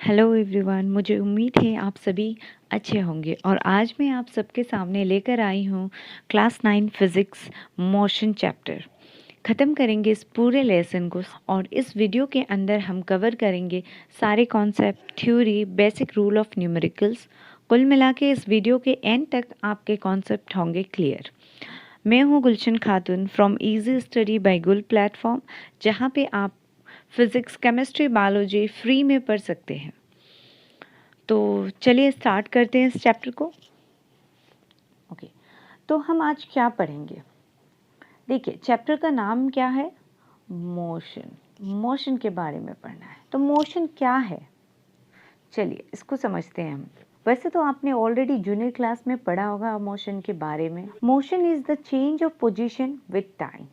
Hello everyone, मुझे उम्मीद है आप सभी अच्छे होंगे और आज मैं आप सबके सामने लेकर आई हूँ क्लास 9 फिज़िक्स मोशन चैप्टर। ख़त्म करेंगे इस पूरे लेसन को और इस वीडियो के अंदर हम कवर करेंगे सारे concept, theory, basic rule of numericals. कुल मिला के इस वीडियो के एंड तक आपके कॉन्सेप्ट होंगे क्लियर। मैं हूँ गुलशन खातून फ्रॉम इजी स्टडी बाय गुल प्लेटफॉर्म, जहाँ पे आप फिज़िक्स, केमिस्ट्री, बायोलॉजी फ्री में पढ़ सकते हैं। तो चलिए स्टार्ट करते हैं इस चैप्टर को। ओके, तो हम आज क्या पढ़ेंगे? देखिए, चैप्टर का नाम क्या है? मोशन। मोशन के बारे में पढ़ना है। तो मोशन क्या है, चलिए इसको समझते हैं हम। वैसे तो आपने ऑलरेडी जूनियर क्लास में पढ़ा होगा मोशन के बारे में। Motion is the change of position with time.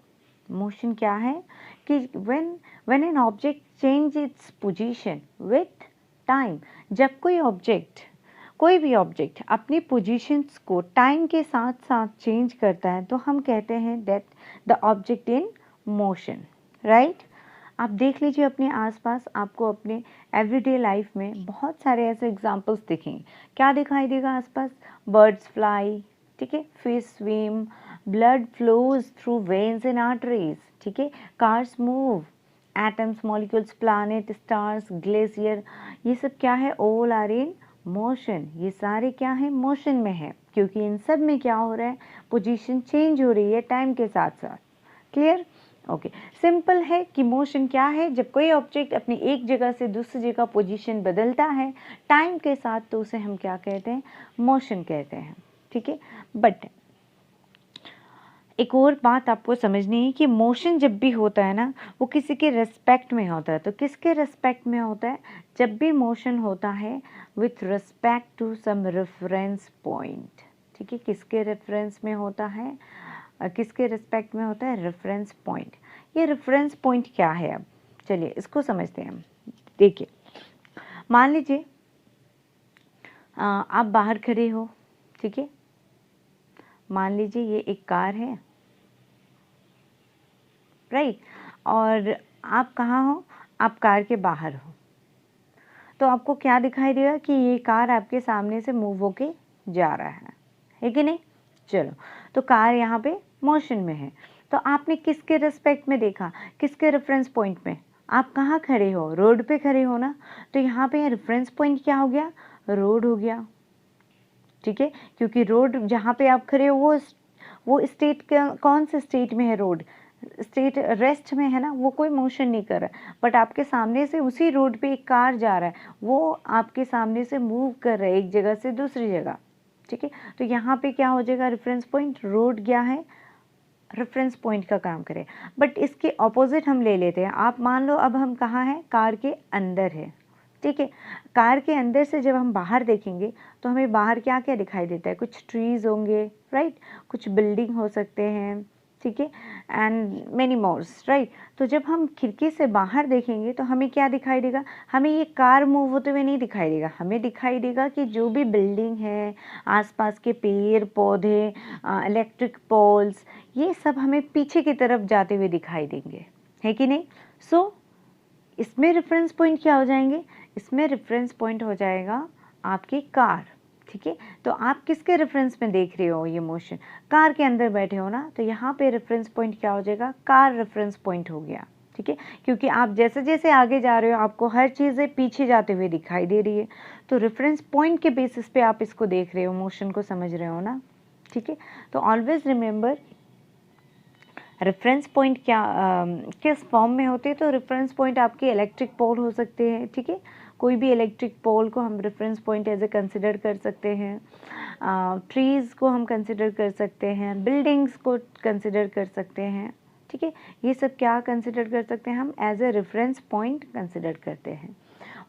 Motion क्या है कि when an object change its position with time. जब कोई भी ऑब्जेक्ट अपनी पोजीशंस को टाइम के साथ साथ चेंज करता है तो हम कहते हैं that the object in motion, right. आप देख लीजिए अपने आसपास, आपको अपने एवरीडे लाइफ में बहुत सारे ऐसे एग्जांपल्स दिखेंगे। क्या दिखाई देगा आसपास? बर्ड्स फ्लाई, ठीक है, fish swim, blood flows through veins and arteries, ठीक है, cars move, atoms, molecules, planet, stars, glacier, ये सब क्या है? All are in motion. ये सारे क्या है? मोशन में है, क्योंकि इन सब में क्या हो रहा है? पोजीशन चेंज हो रही है टाइम के साथ साथ। क्लियर? ओके, सिंपल है कि मोशन क्या है? जब कोई ऑब्जेक्ट अपनी एक जगह से दूसरी जगह पोजीशन बदलता है टाइम के साथ, तो उसे हम क्या कहते हैं? मोशन कहते हैं, ठीक है। बट एक और बात आपको समझनी है कि मोशन जब भी होता है ना, वो किसी के रेस्पेक्ट में होता है। तो किसके रेस्पेक्ट में होता है? जब भी मोशन होता है with respect to some reference point, ठीक है। किसके रेफरेंस में होता है? किसके रिस्पेक्ट में होता है? Reference point. ये रेफरेंस पॉइंट क्या है? अब चलिए इसको समझते हैं हम। देखिए, मान लीजिए आप बाहर खड़े हो, ठीक है। मान लीजिए ये एक कार है, राइट, और आप कहाँ हो? आप कार के बाहर हो। तो आपको क्या दिखाई देगा कि ये कार आपके सामने से मूव होके जा रहा है कि नहीं? चलो, तो कार यहाँ पे मोशन में है। तो आपने किसके रिस्पेक्ट में देखा? किसके रेफरेंस पॉइंट में? आप कहाँ खड़े हो? रोड पे खड़े हो ना। तो यहाँ पे रेफरेंस पॉइंट क्या हो गया? रोड हो गया, ठीक है। क्योंकि रोड जहाँ पे आप खड़े हो वो स्टेट कौन से स्टेट में है? रोड स्टेट रेस्ट में है ना, वो कोई मोशन नहीं कर रहा है। बट आपके सामने से उसी रोड पे एक कार जा रहा है, वो आपके सामने से मूव कर रहा है एक जगह से दूसरी जगह, ठीक है। तो यहाँ पे क्या हो जाएगा? रेफरेंस पॉइंट रोड क्या है? रेफरेंस पॉइंट का काम करे। बट इसके ऑपोजिट हम ले लेते हैं। आप मान लो अब हम कहाँ हैं? कार के अंदर है, ठीक है। कार के अंदर से जब हम बाहर देखेंगे तो हमें बाहर क्या क्या दिखाई देता है? कुछ ट्रीज होंगे, राइट, कुछ बिल्डिंग हो सकते हैं, ठीक है, एंड मेनी मोर्स, राइट। तो जब हम खिड़की से बाहर देखेंगे तो हमें क्या दिखाई देगा? हमें ये कार मूव होते हुए नहीं दिखाई देगा। हमें दिखाई देगा कि जो भी बिल्डिंग है, आसपास के पेड़ पौधे, इलेक्ट्रिक पोल्स, ये सब हमें पीछे की तरफ जाते हुए दिखाई देंगे, है कि नहीं? सो इसमें रेफरेंस पॉइंट क्या हो जाएंगे? इसमें रेफरेंस पॉइंट हो जाएगा आपकी कार, ठीक है। तो आप किसके रेफरेंस में देख रहे हो ये मोशन? कार के अंदर बैठे हो ना, तो यहाँ पे रेफरेंस पॉइंट क्या हो जाएगा? कार रेफरेंस पॉइंट हो गया, ठीक है। क्योंकि आप जैसे जैसे आगे जा रहे हो आपको हर चीज़ें पीछे जाते हुए दिखाई दे रही है। तो रेफरेंस पॉइंट के बेसिस पे आप इसको देख रहे हो, मोशन को समझ रहे हो ना, ठीक है। तो ऑलवेज रिमेंबर रेफरेंस पॉइंट क्या किस फॉर्म में होते हैं? तो रेफरेंस पॉइंट आपके इलेक्ट्रिक पोल हो सकते हैं, ठीक है। कोई भी इलेक्ट्रिक पोल को हम reference point as a consider कर सकते हैं, ट्रीज़ को हम कंसिडर कर सकते हैं, बिल्डिंग्स को कंसिडर कर सकते हैं, ठीक है। ये सब क्या कंसिडर कर सकते हैं? हम as a reference point consider करते हैं।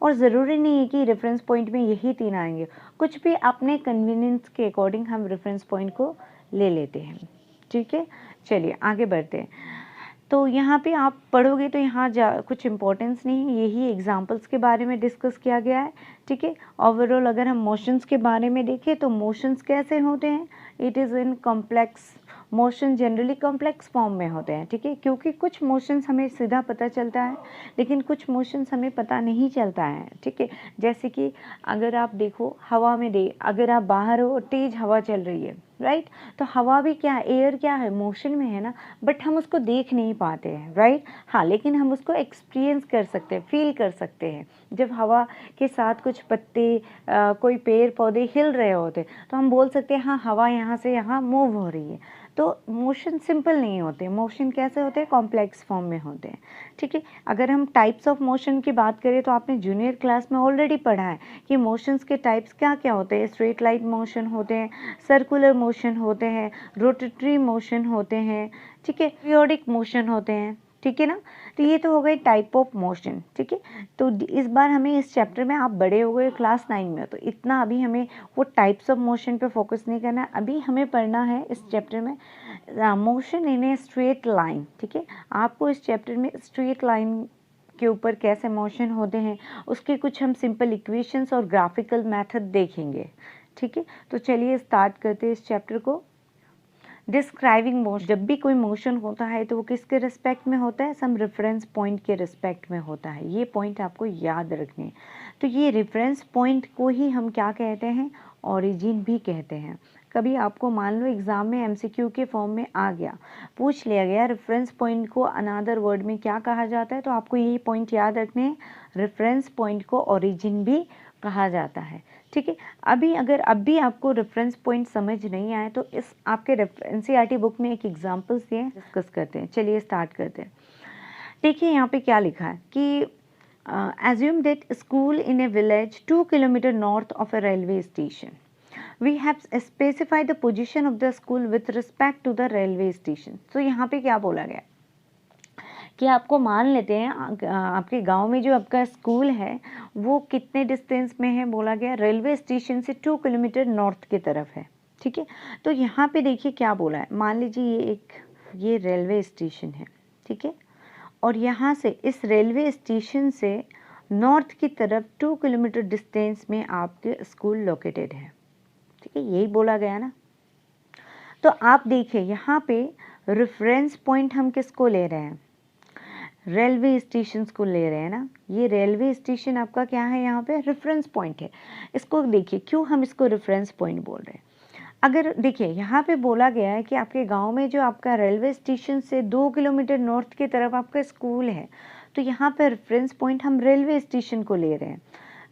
और ज़रूरी नहीं है कि रेफरेंस पॉइंट में यही तीन आएंगे, कुछ भी अपने कन्वीनियंस के अकॉर्डिंग हम रेफरेंस पॉइंट को ले लेते हैं, ठीक है। चलिए आगे बढ़ते हैं। तो यहाँ पे आप पढ़ोगे तो यहाँ कुछ इम्पोर्टेंस नहीं है, यही एग्जांपल्स के बारे में डिस्कस किया गया है, ठीक है। ओवरऑल अगर हम मोशंस के बारे में देखें तो मोशंस कैसे होते हैं? It is in complex motion generally complex form में होते हैं, ठीक है, क्योंकि कुछ मोशंस हमें सीधा पता चलता है लेकिन कुछ मोशंस हमें पता नहीं चलता है, ठीक है। जैसे कि अगर आप देखो हवा में अगर आप बाहर हो और तेज हवा चल रही है, राइट, तो हवा भी क्या है, एयर क्या है, मोशन में है ना, बट हम उसको देख नहीं पाते हैं, राइट। हाँ, लेकिन हम उसको एक्सपीरियंस कर सकते हैं, फील कर सकते हैं। जब हवा के साथ कुछ पत्ते कोई पेड़ पौधे हिल रहे होते तो हम बोल सकते हैं हाँ हवा यहाँ से यहाँ मूव हो रही है। तो मोशन सिंपल नहीं होते, मोशन कैसे होते हैं, कॉम्प्लेक्स फॉर्म में होते हैं, ठीक है। अगर हम टाइप्स ऑफ मोशन की बात करें तो आपने जूनियर क्लास में ऑलरेडी पढ़ा है कि मोशंस के टाइप्स क्या क्या होते हैं। स्ट्रेट लाइन मोशन होते हैं, सर्कुलर मोशन होते हैं, रोटेटरी मोशन होते हैं, ठीक है, पीरियोडिक मोशन होते हैं, ठीक है ना। तो ये तो हो गए टाइप ऑफ मोशन, ठीक है। तो इस बार हमें इस चैप्टर में, आप बड़े हो गए क्लास 9 में, तो इतना अभी हमें वो टाइप्स ऑफ मोशन पे फोकस नहीं करना है। अभी हमें पढ़ना है इस चैप्टर में motion in a straight line, ठीक है। आपको इस चैप्टर में स्ट्रेट लाइन के ऊपर कैसे मोशन होते हैं उसके कुछ हम सिंपल इक्वेशंस और ग्राफिकल मेथड देखेंगे, ठीक है। तो चलिए स्टार्ट करते हैं इस चैप्टर को। डिस्क्राइबिंग मोशन, जब भी कोई मोशन होता है तो वो किसके रिस्पेक्ट में होता है, सम रेफरेंस पॉइंट के रिस्पेक्ट में होता है। ये पॉइंट आपको याद रखने हैं। तो ये रेफरेंस पॉइंट को ही हम क्या कहते हैं, ओरिजिन भी कहते हैं। कभी आपको मान लो एग्जाम में एमसीक्यू के फॉर्म में आ गया, पूछ लिया गया रेफरेंस पॉइंट को अनदर वर्ड में क्या कहा जाता है, तो आपको यही पॉइंट याद रखने हैं, रेफरेंस पॉइंट को ओरिजिन भी कहा जाता है, ठीक है। अब भी आपको रेफरेंस पॉइंट समझ नहीं आए तो इस आपके एनसीईआरटी बुक में एक एग्जांपल से डिस्कस करते हैं। चलिए स्टार्ट करते हैं। देखिए यहाँ पे क्या लिखा है कि assume that school in a village 2 kilometre north of a railway station, we have specified the position of the school with respect to the railway station. तो यहाँ पे क्या बोला गया कि आपको मान लेते हैं आपके गांव में जो आपका स्कूल है वो कितने डिस्टेंस में है, बोला गया रेलवे स्टेशन से 2 किलोमीटर नॉर्थ की तरफ है, ठीक है। तो यहाँ पे देखिए क्या बोला है, मान लीजिए ये रेलवे स्टेशन है, ठीक है, और यहाँ से इस रेलवे स्टेशन से नॉर्थ की तरफ 2 किलोमीटर डिस्टेंस में आपके स्कूल लोकेटेड है, ठीक है, यही बोला गया ना। तो आप देखिए यहाँ पे रेफरेंस पॉइंट हम किसको ले रहे हैं, रेलवे स्टेशन को ले रहे हैं ना। ये रेलवे स्टेशन आपका क्या है, यहाँ पे रेफरेंस पॉइंट है। इसको देखिए क्यों हम इसको रेफरेंस पॉइंट बोल रहे हैं। अगर देखिए यहाँ पे बोला गया है कि आपके गांव में जो आपका रेलवे स्टेशन से 2 किलोमीटर नॉर्थ की तरफ आपका स्कूल है, तो यहाँ पे रेफरेंस पॉइंट हम रेलवे स्टेशन को ले रहे हैं।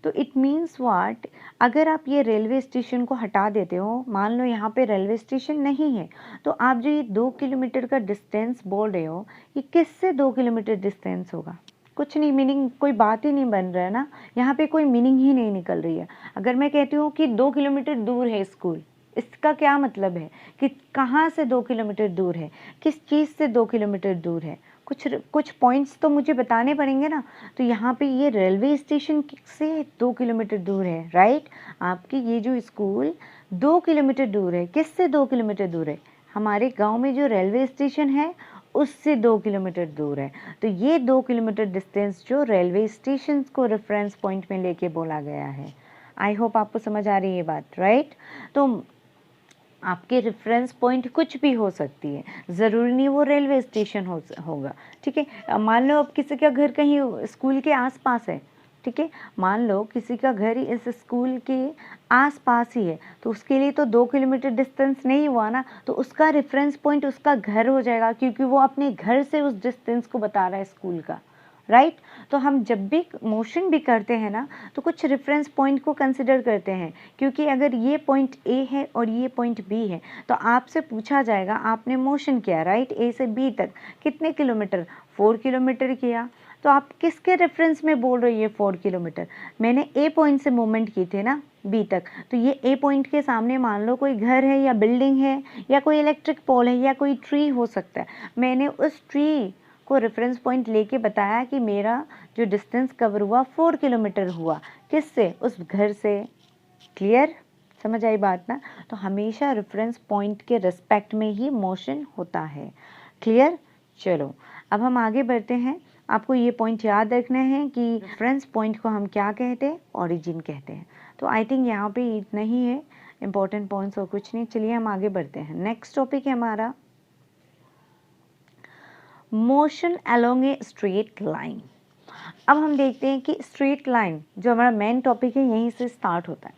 तो इट मीन्स व्हाट, अगर आप ये रेलवे स्टेशन को हटा देते हो, मान लो यहाँ पे रेलवे स्टेशन नहीं है, तो आप जो ये 2 किलोमीटर का डिस्टेंस बोल रहे हो, ये किससे 2 किलोमीटर डिस्टेंस होगा, कुछ नहीं, मीनिंग कोई बात ही नहीं बन रहा है ना, यहाँ पे कोई मीनिंग ही नहीं निकल रही है। अगर मैं कहती हूँ कि 2 किलोमीटर दूर है स्कूल, इसका क्या मतलब है कि कहाँ से 2 किलोमीटर दूर है, किस चीज़ से 2 किलोमीटर दूर है, कुछ पॉइंट्स तो मुझे बताने पड़ेंगे ना। तो यहाँ पे ये रेलवे स्टेशन से 2 किलोमीटर दूर है, राइट। आपकी ये जो स्कूल 2 किलोमीटर दूर है, किससे 2 किलोमीटर दूर है, हमारे गांव में जो रेलवे स्टेशन है उससे 2 किलोमीटर दूर है। तो ये 2 किलोमीटर डिस्टेंस जो रेलवे स्टेशन को रेफरेंस पॉइंट में लेके बोला गया है। आई होप आपको समझ आ रही है ये बात, राइट। तो आपके रेफरेंस पॉइंट कुछ भी हो सकती है, ज़रूरी नहीं वो रेलवे स्टेशन होगा, ठीक है। मान लो अब किसी का घर कहीं स्कूल के आसपास है, ठीक है, मान लो किसी का घर इस स्कूल के आसपास ही है, तो उसके लिए तो 2 किलोमीटर डिस्टेंस नहीं हुआ ना, तो उसका रेफरेंस पॉइंट उसका घर हो जाएगा, क्योंकि वो अपने घर से उस डिस्टेंस को बता रहा है स्कूल का, राइट। तो हम जब भी मोशन भी करते हैं ना, तो कुछ रेफरेंस पॉइंट को कंसिडर करते हैं, क्योंकि अगर ये पॉइंट ए है और ये पॉइंट बी है, तो आपसे पूछा जाएगा आपने मोशन किया, राइट, ए से बी तक कितने किलोमीटर, 4 किलोमीटर किया, तो आप किसके रेफरेंस में बोल रहे हो ये 4 किलोमीटर, मैंने ए पॉइंट से मूवमेंट की थी ना बी तक, तो ये ए पॉइंट के सामने मान लो कोई घर है या बिल्डिंग है या कोई इलेक्ट्रिक पोल है या कोई ट्री हो सकता है, मैंने उस ट्री को रेफरेंस पॉइंट लेके बताया कि मेरा जो डिस्टेंस कवर हुआ 4 किलोमीटर हुआ, किससे, उस घर से। क्लियर, समझ आई बात ना। तो हमेशा रेफरेंस पॉइंट के रिस्पेक्ट में ही मोशन होता है। क्लियर, चलो अब हम आगे बढ़ते हैं। आपको ये पॉइंट याद रखना है कि रेफरेंस पॉइंट को हम क्या कहते हैं, ओरिजिन कहते हैं। तो आई थिंक यहाँ पे इतना ही है, इंपॉर्टेंट पॉइंट्स और कुछ नहीं। चलिए हम आगे बढ़ते हैं। नेक्स्ट टॉपिक है हमारा motion along a straight line. अब हम देखते हैं कि स्ट्रेट लाइन जो हमारा मेन टॉपिक है यहीं से स्टार्ट होता है।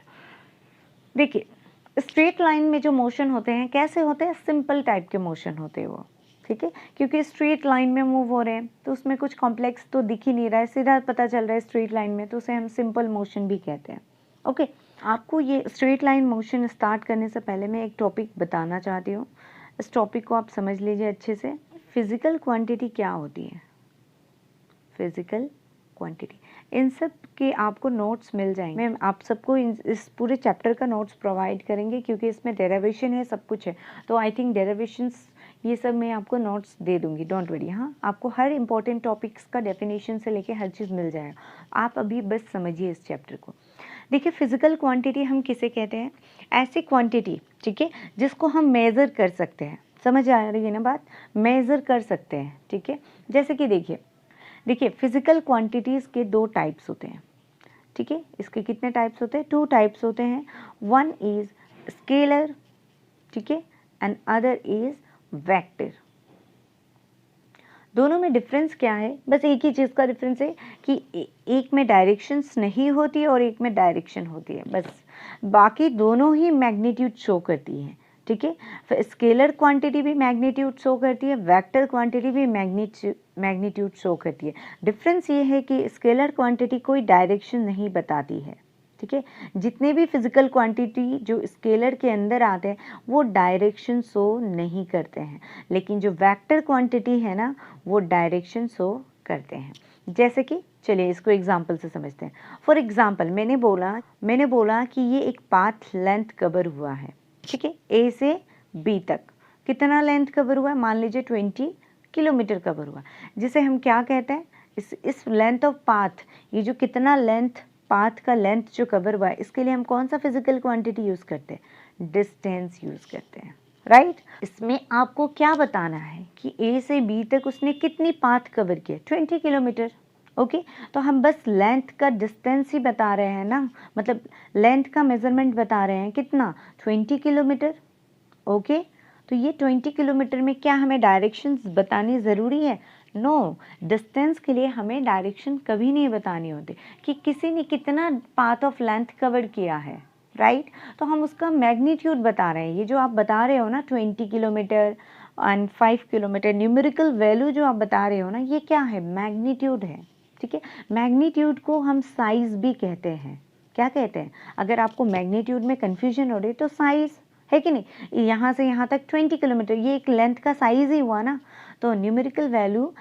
देखिए, स्ट्रेट लाइन में जो मोशन होते हैं कैसे होते हैं, सिंपल टाइप के मोशन होते हैं वो, ठीक है, क्योंकि स्ट्रेट लाइन में मूव हो रहे हैं तो उसमें कुछ कॉम्प्लेक्स तो दिख ही नहीं रहा है, सीधा पता चल रहा है स्ट्रेट लाइन में, तो उसे हम सिंपल मोशन भी कहते हैं। ओके, आपको ये स्ट्रेट लाइन मोशन स्टार्ट करने से पहले मैं एक टॉपिक बताना चाहती हूँ। इस टॉपिक को आप समझ लीजिए अच्छे से। फिजिकल क्वांटिटी क्या होती है, फिजिकल क्वांटिटी, इन सब के आपको नोट्स मिल जाएंगे। मैं आप सबको इस पूरे चैप्टर का नोट्स प्रोवाइड करेंगे क्योंकि इसमें डेरिवेशन है, सब कुछ है, तो आई थिंक डेरिवेशंस ये सब मैं आपको नोट्स दे दूंगी, डोंट वरी। हाँ, आपको हर इंपॉर्टेंट टॉपिक्स का डेफिनेशन से लेके हर चीज़ मिल जाएगा, आप अभी बस समझिए इस चैप्टर को। देखिए, फिजिकल क्वांटिटी हम किसे कहते हैं, ऐसी क्वांटिटी, ठीक है, जिसको हम मेज़र कर सकते हैं। समझ आ रही है ना बात, मेज़र कर सकते हैं, ठीक है। जैसे कि देखिए फिजिकल क्वांटिटीज़ के दो टाइप्स होते हैं, ठीक है। इसके कितने टाइप्स होते हैं, टू टाइप्स होते हैं। वन इज़ स्केलर, ठीक है, एंड अदर इज़ वेक्टर। दोनों में डिफरेंस क्या है, बस एक ही चीज़ का डिफरेंस है कि एक में डायरेक्शंस नहीं होती है और एक में डायरेक्शन होती है, बस। बाकी दोनों ही मैग्नीट्यूड शो करती हैं, ठीक है। स्केलर क्वांटिटी भी मैग्नीट्यूड शो करती है, वेक्टर क्वांटिटी भी मैग्नीट्यूड शो करती है। डिफरेंस ये है कि स्केलर क्वांटिटी कोई डायरेक्शन नहीं बताती है, ठीक है। जितने भी फिजिकल क्वांटिटी जो स्केलर के अंदर आते हैं वो डायरेक्शन शो नहीं करते हैं, लेकिन जो वेक्टर क्वांटिटी है ना वो डायरेक्शन शो करते हैं। जैसे कि चलिए इसको एग्जांपल से समझते हैं। फॉर एग्जांपल मैंने बोला कि ये एक पाथ लेंथ कवर हुआ है, ठीक है, ए से बी तक। कितना लेंथ कवर हुआ है, मान लीजिए 20 किलोमीटर कवर हुआ, जिसे हम क्या कहते हैं, इस लेंथ ऑफ पाथ, ये जो कितना लेंथ, पाथ का लेंथ जो कवर हुआ है, इसके लिए हम कौन सा फिजिकल क्वांटिटी यूज़ करते हैं, डिस्टेंस यूज़ करते हैं, राइट। इसमें आपको क्या बताना है कि ए से बी तक उसने कितनी पाथ कवर किया, 20 किलोमीटर। ओके, तो हम बस लेंथ का डिस्टेंस ही बता रहे हैं ना, मतलब लेंथ का मेजरमेंट बता रहे हैं, कितना, 20 किलोमीटर। ओके, तो ये 20 किलोमीटर में क्या हमें डायरेक्शंस बतानी ज़रूरी है, नो। डिस्टेंस के लिए हमें डायरेक्शन कभी नहीं बतानी होती कि किसी ने कितना पाथ ऑफ लेंथ कवर किया है, राइट। तो हम उसका मैग्नीट्यूड बता रहे हैं। ये जो आप बता रहे हो ना 20 kilometre and 5 kilometre, numerical value जो आप बता रहे हो ना, ये क्या है, मैग्नीट्यूड है, ठीक है। मैग्नीट्यूड को हम साइज भी कहते हैं। क्या कहते हैं, अगर आपको मैग्नीट्यूड में कन्फ्यूजन हो रही है तो साइज है कि नहीं, यहाँ से यहाँ तक 20 किलोमीटर, ये एक लेंथ का साइज ही हुआ ना। तो न्यूमेरिकल वैल्यू,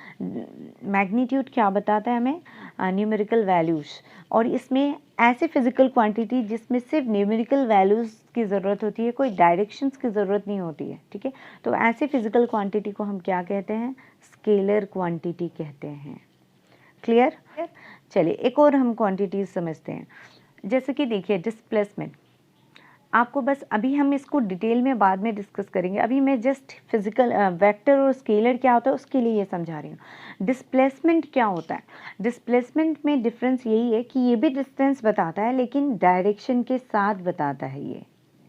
मैग्नीट्यूड क्या बताता है हमें, न्यूमेरिकल वैल्यूज। और इसमें ऐसे फिजिकल क्वांटिटी जिसमें सिर्फ न्यूमेरिकल वैल्यूज़ की ज़रूरत होती है, कोई डायरेक्शंस की ज़रूरत नहीं होती है, ठीक है। तो ऐसे फिजिकल क्वांटिटी को हम क्या कहते हैं, स्केलर क्वांटिटी कहते हैं। क्लियर। चलिए एक और हम क्वांटिटीज समझते हैं। जैसे कि देखिए डिस्प्लेसमेंट, आपको बस अभी हम इसको डिटेल में बाद में डिस्कस करेंगे, अभी मैं जस्ट फिजिकल वेक्टर और स्केलर क्या होता है उसके लिए ये समझा रही हूँ। डिस्प्लेसमेंट क्या होता है, डिस्प्लेसमेंट में डिफरेंस यही है कि ये भी डिस्टेंस बताता है लेकिन डायरेक्शन के साथ बताता है ये,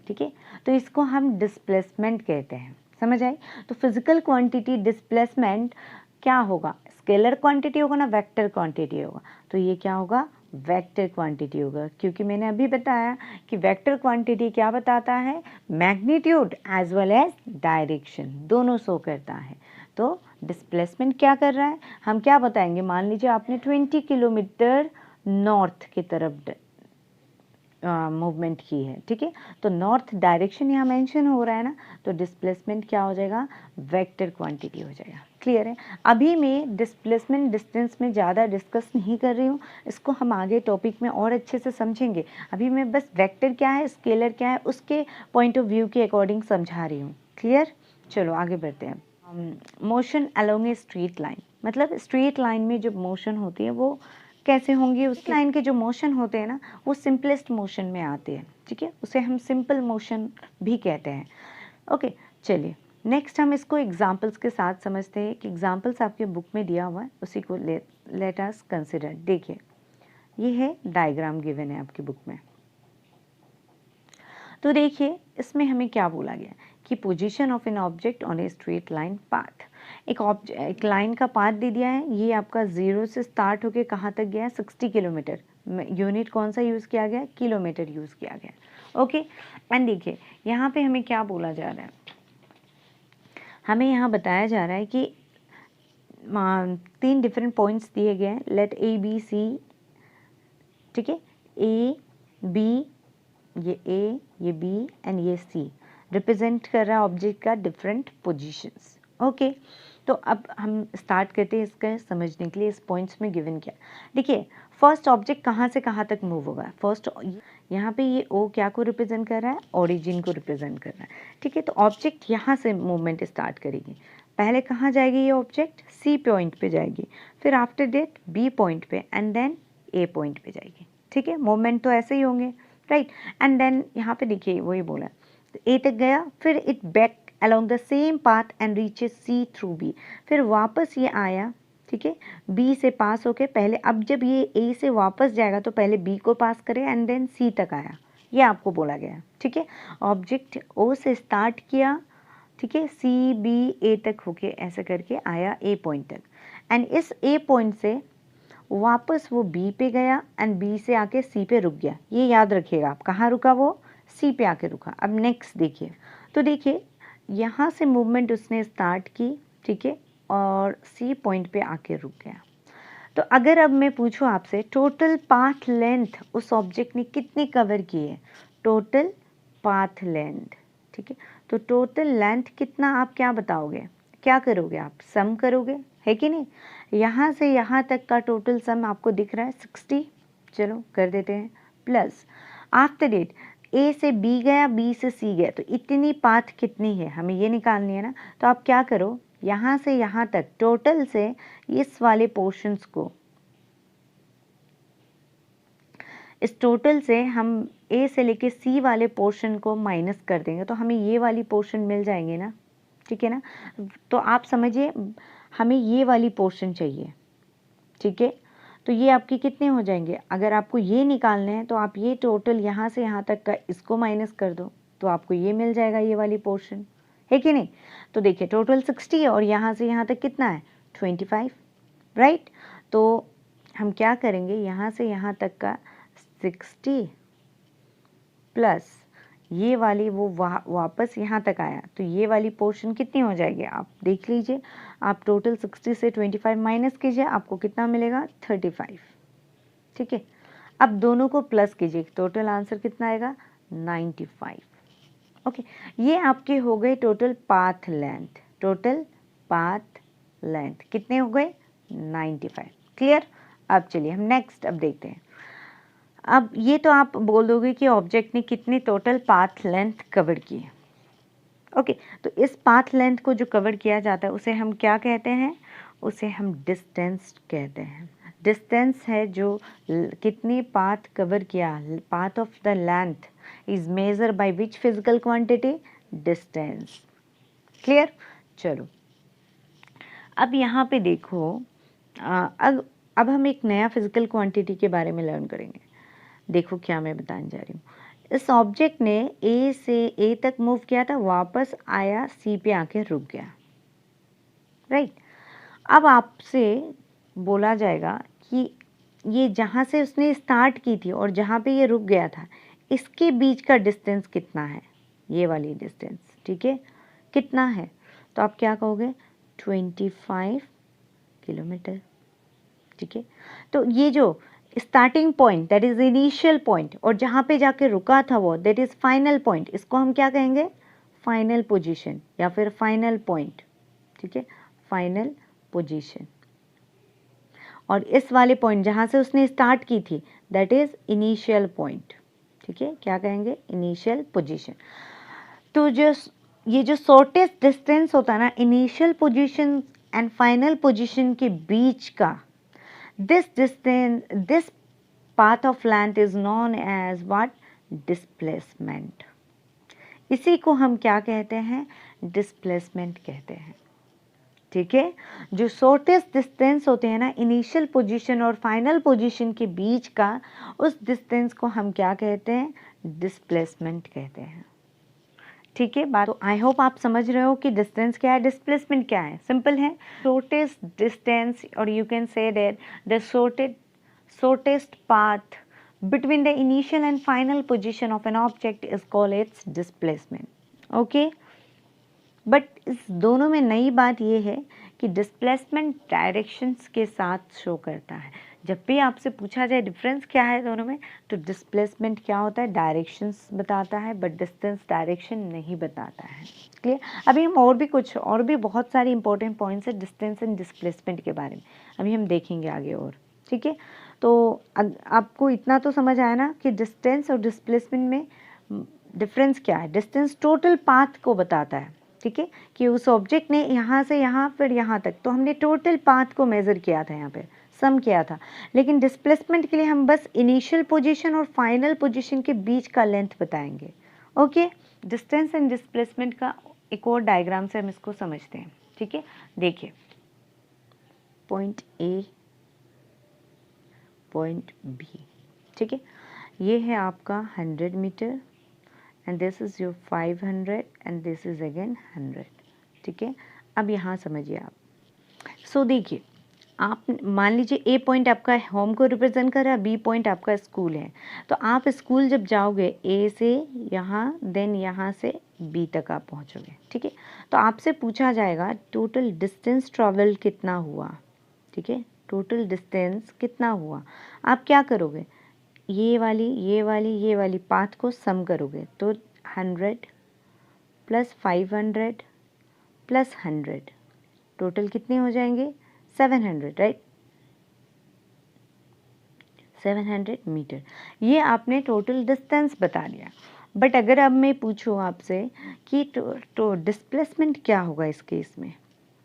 ठीक है। तो इसको हम डिस्प्लेसमेंट कहते हैं, समझ आई। तो फिजिकल क्वांटिटी डिस्प्लेसमेंट क्या होगा, स्केलर क्वांटिटी होगा ना, वेक्टर क्वांटिटी होगा। तो ये क्या होगा, वेक्टर क्वांटिटी होगा, क्योंकि मैंने अभी बताया कि वेक्टर क्वांटिटी क्या बताता है, magnitude as well as direction दोनों शो करता है। तो डिस्प्लेसमेंट क्या कर रहा है, हम क्या बताएंगे, मान लीजिए आपने 20 किलोमीटर नॉर्थ की तरफ मूवमेंट की है, ठीक है। तो नॉर्थ डायरेक्शन यहाँ मेंशन हो रहा है ना, तो डिस्प्लेसमेंट क्या हो जाएगा, वेक्टर क्वांटिटी हो जाएगा। क्लियर है। अभी मैं डिस्प्लेसमेंट डिस्टेंस में ज़्यादा डिस्कस नहीं कर रही हूँ, इसको हम आगे टॉपिक में और अच्छे से समझेंगे। अभी मैं बस वेक्टर क्या है, स्केलर क्या है, उसके पॉइंट ऑफ व्यू के अकॉर्डिंग समझा रही हूँ। क्लियर। चलो आगे बढ़ते हैं। Motion along a straight line, मतलब स्ट्रेट लाइन में जब मोशन होती है वो कैसे होंगी, उस लाइन के जो मोशन होते हैं ना वो सिंपलेस्ट मोशन में आते हैं, ठीक है, उसे हम सिंपल मोशन भी कहते हैं। ओके, चलिए नेक्स्ट हम इसको एग्जांपल्स के साथ समझते हैं कि एग्जांपल्स आपके बुक में दिया हुआ है उसी को लेट अस कंसिडर। देखिए ये है डायग्राम गिवन है आपकी बुक में, तो देखिए इसमें हमें क्या बोला गया कि position of an object on a straight line path. एक लाइन का पाथ दे दिया है, ये आपका 0 से स्टार्ट होके कहाँ तक गया है, 60 किलोमीटर। यूनिट कौन सा यूज़ किया गया, किलोमीटर यूज़ किया गया। ओके, एंड देखिए यहाँ पे हमें क्या बोला जा रहा है, हमें यहाँ बताया जा रहा है कि 3 डिफरेंट पॉइंट्स दिए गए हैं, लेट ए बी सी, ठीक है, ए बी, ये ए, ये बी एंड ये सी रिप्रेजेंट कर रहा है ऑब्जेक्ट का डिफरेंट पोजीशंस। ओके, तो अब हम स्टार्ट करते हैं इसका समझने के लिए। इस पॉइंट्स में गिवन क्या, देखिए फर्स्ट ऑब्जेक्ट कहाँ से कहाँ तक मूव होगा। फर्स्ट यहाँ पे ये ओ क्या को रिप्रेजेंट कर रहा है, ओरिजिन को रिप्रेजेंट कर रहा है, ठीक है। तो ऑब्जेक्ट यहाँ से मूवमेंट स्टार्ट करेगी, पहले कहाँ जाएगी ये ऑब्जेक्ट, सी पॉइंट पे जाएगी, फिर आफ्टर दैट बी पॉइंट पे एंड देन ए पॉइंट पे जाएगी, ठीक है। मूवमेंट तो ऐसे ही होंगे, राइट। एंड देन यहाँ पे देखिए वही बोला, ए तक गया, फिर it back along the same path and reaches C through B, फिर वापस ये आया, ठीक है, B से पास होके पहले, अब जब ये A से वापस जाएगा तो पहले B को पास करे एंड देन C तक आया, ये आपको बोला गया, ठीक है। ऑब्जेक्ट O से स्टार्ट किया, ठीक है, C B A तक होके ऐसे करके आया A पॉइंट तक, एंड इस A पॉइंट से वापस वो B पे गया एंड B से आके C पे रुक गया। ये याद रखिएगा आप, कहाँ रुका वो, C पे आके रुका। अब नेक्स्ट देखिए, तो देखिए यहाँ से मूवमेंट उसने स्टार्ट की, ठीक है, और सी पॉइंट पे आके रुक गया। तो अगर अब मैं पूछूं आपसे टोटल पाथ लेंथ उस ऑब्जेक्ट ने कितनी कवर की है, टोटल पाथ लेंथ, ठीक है, तो टोटल लेंथ कितना, आप क्या बताओगे, क्या करोगे आप, सम करोगे, है कि नहीं। यहाँ से यहाँ तक का टोटल सम आपको दिख रहा है 60, चलो कर देते हैं, प्लस आफ्टर डेट ए से बी गया, बी से सी गया, तो इतनी पाथ कितनी है हमें ये निकालनी है ना। तो आप क्या करो, यहाँ से यहाँ तक टोटल से इस वाले पोर्शंस को, इस टोटल से हम ए से लेके सी वाले पोर्शन को माइनस कर देंगे तो हमें ये वाली पोर्शन मिल जाएंगे ना, ठीक है ना। तो आप समझिए हमें ये वाली पोर्शन चाहिए, ठीक है। तो ये आपके कितने हो जाएंगे, अगर आपको ये निकालने हैं तो आप ये टोटल यहाँ से यहाँ तक का इसको माइनस कर दो तो आपको ये मिल जाएगा, ये वाली पोर्शन, है कि नहीं। तो देखिए टोटल 60 है और यहाँ से यहाँ तक कितना है 25, राइट। तो हम क्या करेंगे, यहाँ से यहाँ तक का 60 प्लस ये वाली वो वापस यहाँ तक आया, तो ये वाली पोर्शन कितनी हो जाएगी आप देख लीजिए। आप टोटल 60 से 25 माइनस कीजिए, आपको कितना मिलेगा 35, ठीक है। अब दोनों को प्लस कीजिए, टोटल आंसर कितना आएगा 95। ओके, ये आपके हो गए total path length, total path length कितने हो गए 95, क्लियर। अब चलिए हम नेक्स्ट अब देखते हैं। अब ये तो आप बोल दोगे कि ऑब्जेक्ट ने कितनी टोटल पाथ लेंथ कवर की है। ओके, तो इस पाथ लेंथ को जो कवर किया जाता है उसे हम क्या कहते हैं, उसे हम डिस्टेंस कहते हैं। डिस्टेंस है जो कितनी पाथ कवर किया, path of the length is measure by which physical quantity, distance, clear. चलो अब यहाँ पे देखो, अब हम एक नया फिजिकल क्वांटिटी के बारे में लर्न करेंगे। देखो क्या मैं बताने जा रही हूँ, इस ऑब्जेक्ट ने ए से ए तक मूव किया था, वापस आया सी पे आके रुक गया, राइट। अब आपसे बोला जाएगा कि ये जहाँ से उसने स्टार्ट की थी और जहाँ पे ये रुक गया था इसके बीच का डिस्टेंस कितना है, ये वाली डिस्टेंस, ठीक है, कितना है। तो आप क्या कहोगे 25 किलोमीटर, ठीक है। तो ये जो starting point that is initial point और जहाँ पे जाके रुका था वो दैट इज फाइनल पॉइंट, इसको हम क्या कहेंगे फाइनल पोजीशन या फिर फाइनल पॉइंट, ठीक है, फाइनल पोजीशन। और इस वाले पॉइंट जहाँ से उसने स्टार्ट की थी दैट इज इनिशियल पॉइंट, ठीक है, क्या कहेंगे इनिशियल पोजीशन। तो जो ये जो शॉर्टेस्ट डिस्टेंस होता है ना initial position and final position के बीच का, this distance, this path of length is known as what, displacement। इसी को हम क्या कहते हैं, डिस्प्लेसमेंट कहते हैं, ठीक है। जो शॉर्टेस्ट डिस्टेंस होते हैं ना इनिशियल पोजीशन और फाइनल पोजीशन के बीच का, उस डिस्टेंस को हम क्या कहते हैं, डिस्प्लेसमेंट कहते हैं। ठीक है बात। तो आई होप आप समझ रहे हो कि डिस्टेंस क्या है, डिस्प्लेसमेंट क्या है। सिंपल है, शॉर्टेस्ट डिस्टेंस और you can say that the shortest path between the initial and final position of an object is called its displacement. Okay, but इस दोनों में नई बात ये है कि डिस्प्लेसमेंट डायरेक्शंस के साथ शो करता है। जब भी आपसे पूछा जाए डिफरेंस क्या है दोनों में, तो डिस्प्लेसमेंट क्या होता है, डायरेक्शंस बताता है, बट डिस्टेंस डायरेक्शन नहीं बताता है। क्लियर। अभी हम और भी बहुत सारे इंपॉर्टेंट पॉइंट्स है डिस्टेंस एंड डिस्प्लेसमेंट के बारे में, अभी हम देखेंगे आगे और। ठीक है, तो आपको इतना तो समझ आया ना कि डिस्टेंस और डिस्प्लेसमेंट में डिफरेंस क्या है। डिस्टेंस टोटल पाथ को बताता है, ठीक है, कि उस ऑब्जेक्ट ने यहाँ से यहाँ फिर यहाँ तक, तो हमने टोटल पाथ को मेज़र किया था, यहाँ पे सम किया था। लेकिन डिस्प्लेसमेंट के लिए हम बस इनिशियल पोजीशन और फाइनल पोजीशन के बीच का लेंथ बताएंगे। ओके, डिस्टेंस एंड डिस्प्लेसमेंट का एक और डायग्राम से हम इसको समझते हैं। ठीक है, देखिए पॉइंट ए, पॉइंट बी, ठीक है, ये है आपका 100 metre and this is your 500 and this is again 100। ठीक है, अब यहाँ समझिए आप। सो देखिए, आप मान लीजिए ए पॉइंट आपका होम को रिप्रेजेंट कर रहा है, बी पॉइंट आपका स्कूल है। तो आप स्कूल जब जाओगे ए से यहाँ, देन यहाँ से बी तक आप पहुँचोगे। ठीक है, तो आपसे पूछा जाएगा टोटल डिस्टेंस ट्रैवल कितना हुआ। ठीक है, टोटल डिस्टेंस कितना हुआ। आप क्या करोगे, ये वाली पाथ को सम करोगे, तो 100 प्लस 500 प्लस 100 टोटल कितने हो जाएंगे, 700, राइट, 700 मीटर। ये आपने टोटल डिस्टेंस बता दिया। बट अगर अब मैं पूछूं आपसे कि तो डिस्प्लेसमेंट क्या होगा इस केस में,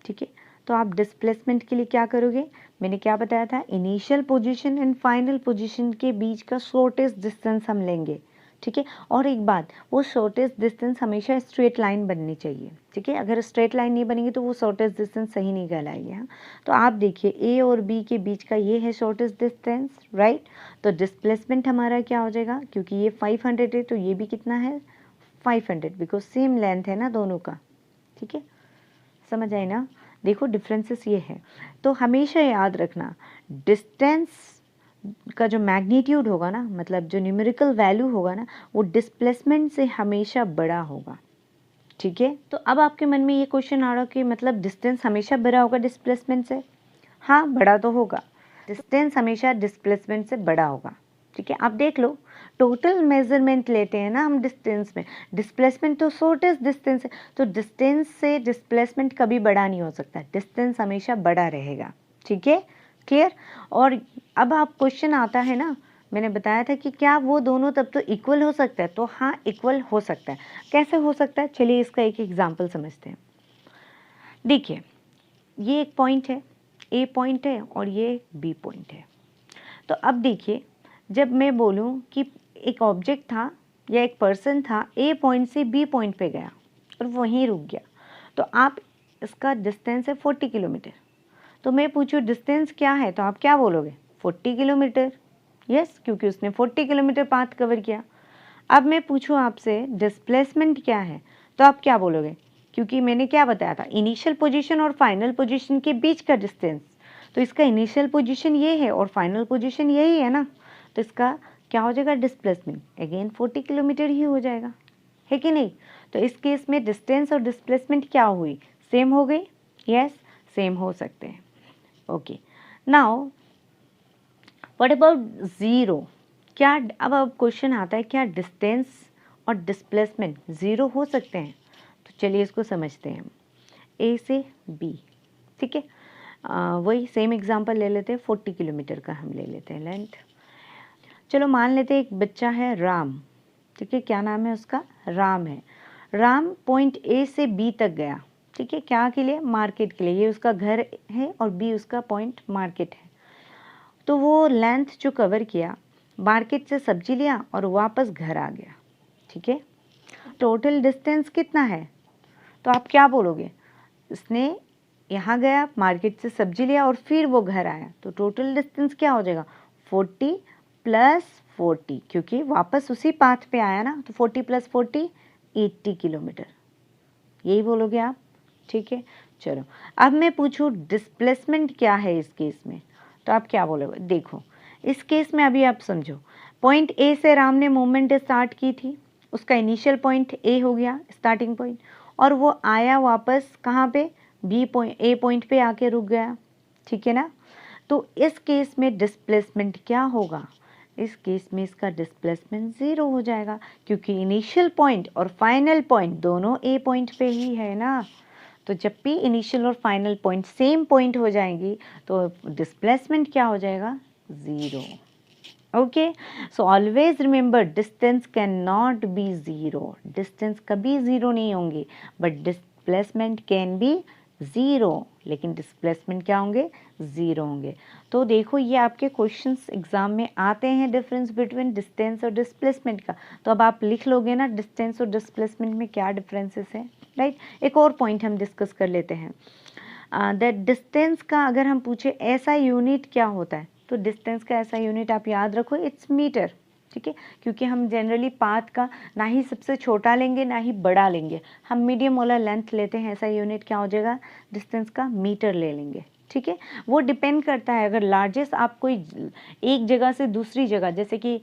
ठीक है, तो आप डिस्प्लेसमेंट के लिए क्या करोगे, मैंने क्या बताया था, initial position and final position के बीच का शॉर्टेस्ट डिस्टेंस हम लेंगे। ठीक है, और एक बात, वो शॉर्टेस्ट डिस्टेंस हमेशा स्ट्रेट लाइन बननी चाहिए। ठीक है, अगर स्ट्रेट लाइन नहीं बनेगी तो वो शॉर्टेस्ट डिस्टेंस सही नहीं कहलाएगी। हाँ, तो आप देखिए ए और बी के बीच का ये है शॉर्टेस्ट डिस्टेंस, राइट। तो डिस्प्लेसमेंट हमारा क्या हो जाएगा, क्योंकि ये 500 है तो ये भी कितना है 500, बिकॉज सेम लेंथ है ना दोनों का। ठीक है, समझ आए ना। देखो डिफरेंसेस ये है, तो हमेशा याद रखना डिस्टेंस का जो मैग्नीट्यूड होगा ना, मतलब जो न्यूमेरिकल वैल्यू होगा ना, वो डिस्प्लेसमेंट से हमेशा बड़ा होगा। ठीक है, तो अब आपके मन में ये क्वेश्चन आ रहा कि मतलब डिस्टेंस हमेशा बड़ा होगा डिस्प्लेसमेंट से। हाँ, बड़ा तो होगा, डिस्टेंस हमेशा डिस्प्लेसमेंट से बड़ा होगा। ठीक है, आप देख लो, टोटल मेजरमेंट लेते हैं ना हम डिस्टेंस में, डिस्प्लेसमेंट तो शॉर्टेस्ट डिस्टेंस है, तो डिस्टेंस से डिस्प्लेसमेंट कभी बड़ा नहीं हो सकता, डिस्टेंस हमेशा बड़ा रहेगा। ठीक है, क्लियर। और अब आप क्वेश्चन आता है ना, मैंने बताया था कि क्या वो दोनों तब तो इक्वल हो सकता है, तो हाँ इक्वल हो सकता है। कैसे हो सकता है, चलिए इसका एक एग्जाम्पल समझते हैं। देखिए, ये एक पॉइंट है, ए पॉइंट है और ये बी पॉइंट है। तो अब देखिए, जब मैं बोलूँ कि एक ऑब्जेक्ट था या एक पर्सन था, ए पॉइंट से बी पॉइंट पे गया और वहीं रुक गया, तो आप इसका डिस्टेंस है 40 किलोमीटर। तो मैं पूछूँ डिस्टेंस क्या है, तो आप क्या बोलोगे 40 किलोमीटर। यस, क्योंकि उसने 40 किलोमीटर पाथ कवर किया। अब मैं पूछूँ आपसे डिस्प्लेसमेंट क्या है, तो आप क्या बोलोगे, क्योंकि मैंने क्या बताया था, इनिशियल पोजीशन और फाइनल पोजीशन के बीच का डिस्टेंस, तो इसका इनिशियल पोजीशन ये है और फाइनल पोजीशन यही है ना, तो इसका क्या हो जाएगा डिस्प्लेसमेंट, अगेन 40 किलोमीटर ही हो जाएगा, है कि नहीं। तो इस केस में डिस्टेंस और डिस्प्लेसमेंट क्या हुई, सेम हो गई। यस, सेम हो सकते हैं। Okay, now what about zero. क्या अब क्वेश्चन आता है, क्या डिस्टेंस और डिस्प्लेसमेंट ज़ीरो हो सकते हैं, तो चलिए इसको समझते हैं। ए से बी, ठीक है, वही सेम एग्जांपल ले लेते हैं, 40 किलोमीटर का हम ले लेते हैं लेंथ। चलो मान लेते हैं एक बच्चा है राम, ठीक है, क्या नाम है उसका, राम है। राम पॉइंट ए से बी तक गया, ठीक है, क्या के लिए, मार्केट के लिए। ये उसका घर है और बी उसका पॉइंट मार्केट है। तो वो लेंथ जो कवर किया, मार्केट से सब्जी लिया और वापस घर आ गया। ठीक है, टोटल डिस्टेंस कितना है, तो आप क्या बोलोगे, इसने यहाँ गया, मार्केट से सब्जी लिया और फिर वो घर आया, तो टोटल डिस्टेंस क्या हो जाएगा 40 प्लस 40, क्योंकि वापस उसी पाथ पे आया ना, तो 40 प्लस 40 80 किलोमीटर, यही बोलोगे आप, ठीक है। चलो अब मैं पूछूं डिस्प्लेसमेंट क्या है इस केस में, तो आप क्या बोलोगे? देखो इस केस में अभी आप समझो, पॉइंट ए से राम ने मूवमेंट स्टार्ट की थी, उसका इनिशियल पॉइंट ए हो गया स्टार्टिंग पॉइंट, और वो आया वापस कहाँ पे, बी पॉइंट, ए पॉइंट पे आके रुक गया, ठीक है ना। तो इस केस में डिस्प्लेसमेंट क्या होगा? इस केस में इसका डिस्प्लेसमेंट ज़ीरो हो जाएगा, क्योंकि इनिशियल पॉइंट और फाइनल पॉइंट दोनों ए पॉइंट पे ही है ना। तो जब भी इनिशियल और फाइनल पॉइंट सेम पॉइंट हो जाएंगी तो डिस्प्लेसमेंट क्या हो जाएगा? Zero. Okay, so always remember distance can not be zero, distance कभी ज़ीरो नहीं होंगी, but displacement can be zero, लेकिन डिस्प्लेसमेंट क्या होंगे? ज़ीरो होंगे। तो देखो ये आपके क्वेश्चंस एग्जाम में आते हैं, डिफरेंस बिटवीन डिस्टेंस और डिस्प्लेसमेंट का, तो अब आप लिख लोगे ना डिस्टेंस और डिस्प्लेसमेंट में क्या डिफरेंसेस हैं, राइट। एक और पॉइंट हम डिस्कस कर लेते हैं, दैट डिस्टेंस का अगर हम पूछे ऐसा यूनिट क्या होता है, तो डिस्टेंस का ऐसा यूनिट आप याद रखो, इट्स मीटर, ठीक है। क्योंकि हम जनरली पाथ का ना ही सबसे छोटा लेंगे ना ही बड़ा लेंगे, हम मीडियम वाला लेंथ लेते हैं, ऐसा यूनिट क्या हो जाएगा? डिस्टेंस का मीटर ले लेंगे, ठीक है। वो डिपेंड करता है, अगर लार्जेस्ट आप कोई एक जगह से दूसरी जगह, जैसे कि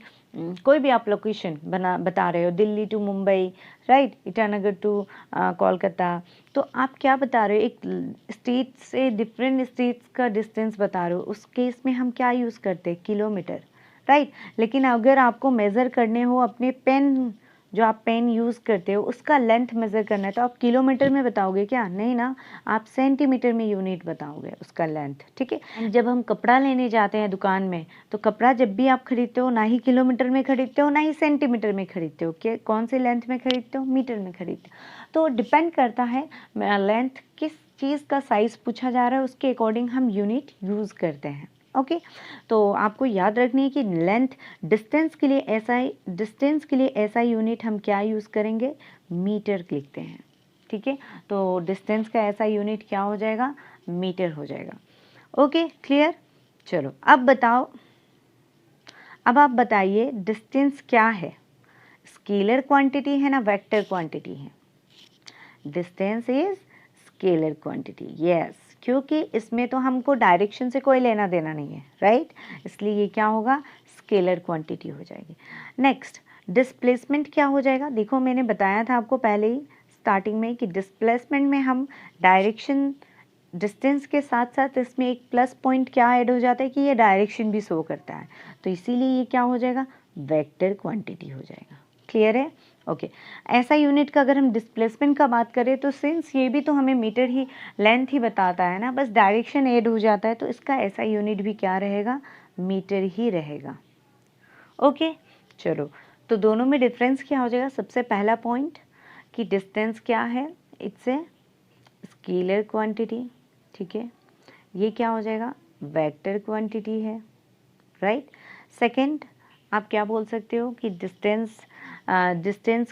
कोई भी आप लोकेशन बता रहे हो, Delhi to Mumbai, right, Itanagar to Kolkata, तो आप क्या बता रहे हो, एक स्टेट से डिफरेंट स्टेट्स का डिस्टेंस बता रहे हो, उस केस में हम क्या यूज़ करते हैं? Kilometre, right. लेकिन अगर आपको मेज़र करने हो अपने पेन, जो आप पेन यूज़ करते हो उसका लेंथ मेज़र करना है, तो आप किलोमीटर में बताओगे क्या? नहीं ना, आप सेंटीमीटर में यूनिट बताओगे उसका लेंथ, ठीक है। जब हम कपड़ा लेने जाते हैं दुकान में, तो कपड़ा जब भी आप खरीदते हो ना ही किलोमीटर में खरीदते हो ना ही सेंटीमीटर में खरीदते हो, कि कौन से लेंथ में खरीदते हो? मीटर में खरीदते हो। तो डिपेंड करता है लेंथ, किस चीज़ का साइज़ पूछा जा रहा है उसके अकॉर्डिंग हम यूनिट यूज़ करते हैं। ओके, तो आपको याद रखनी है कि लेंथ, डिस्टेंस के लिए ऐसा यूनिट हम क्या यूज़ करेंगे? मीटर लिखते हैं, ठीक है। तो डिस्टेंस का ऐसा यूनिट क्या हो जाएगा? मीटर हो जाएगा। Okay, clear. चलो अब बताओ, अब आप बताइए डिस्टेंस क्या है? स्केलर क्वांटिटी है ना वेक्टर क्वांटिटी है? Distance is scalar quantity, yes, क्योंकि इसमें तो हमको डायरेक्शन से कोई लेना देना नहीं है, राइट, इसलिए ये क्या होगा? स्केलर क्वांटिटी हो जाएगी। नेक्स्ट, डिस्प्लेसमेंट क्या हो जाएगा? देखो मैंने बताया था आपको पहले ही स्टार्टिंग में कि डिस्प्लेसमेंट में हम डायरेक्शन, डिस्टेंस के साथ साथ इसमें एक प्लस पॉइंट क्या ऐड हो जाता है कि ये डायरेक्शन भी शो करता है, तो इसीलिए ये क्या हो जाएगा? वेक्टर क्वांटिटी हो जाएगा। क्लियर है? ओके, ऐसा यूनिट का अगर हम डिस्प्लेसमेंट का बात करें, तो सिंस ये भी तो हमें मीटर ही, लेंथ ही बताता है ना, बस डायरेक्शन ऐड हो जाता है, तो इसका ऐसा यूनिट भी क्या रहेगा? मीटर ही रहेगा। ओके, चलो, तो दोनों में डिफरेंस क्या हो जाएगा? सबसे पहला पॉइंट कि डिस्टेंस क्या है? इट्स ए स्केलर क्वांटिटी, ठीक है। ये क्या हो जाएगा? वेक्टर क्वांटिटी है, राइट। सेकंड, आप क्या बोल सकते हो कि distance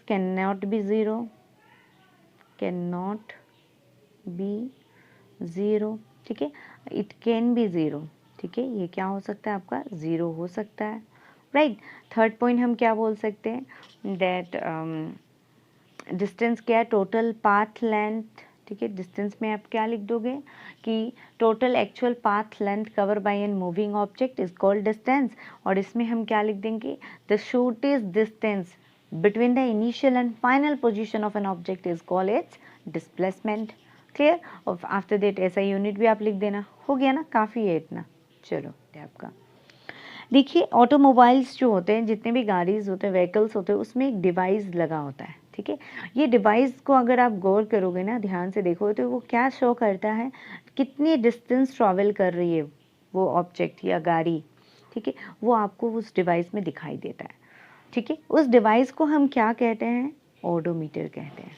can not be zero, can not be zero, ठीक है। इट कैन बी ज़ीरो, ठीक है, ये क्या हो सकता है आपका? ज़ीरो हो सकता है, राइट। थर्ड पॉइंट हम क्या बोल सकते हैं? दैट डिस्टेंस क्या है? टोटल पाथ लेंथ, ठीक है। डिस्टेंस में आप क्या लिख दोगे कि total actual path length cover by an moving object is called distance, और इसमें हम क्या लिख देंगे? The shortest distance between the initial and final position of an object is called its displacement. Clear? और आफ्टर दैट ऐसा unit भी आप लिख देना, हो गया ना, काफ़ी है इतना। चलो आपका देखिए, ऑटोमोबाइल्स जो होते हैं, जितने भी गाड़ीज़ होते हैं, व्हीकल्स होते हैं, उसमें एक डिवाइस लगा होता है, ठीक है। ये डिवाइस को अगर आप गौर करोगे ना, ध्यान से देखो, तो वो क्या शो करता है? कितनी डिस्टेंस ट्रैवल कर रही है वो ऑब्जेक्ट या गाड़ी, ठीक है, वो आपको उस डिवाइस में दिखाई देता है, ठीक है। उस डिवाइस को हम क्या कहते हैं? ओडोमीटर कहते हैं।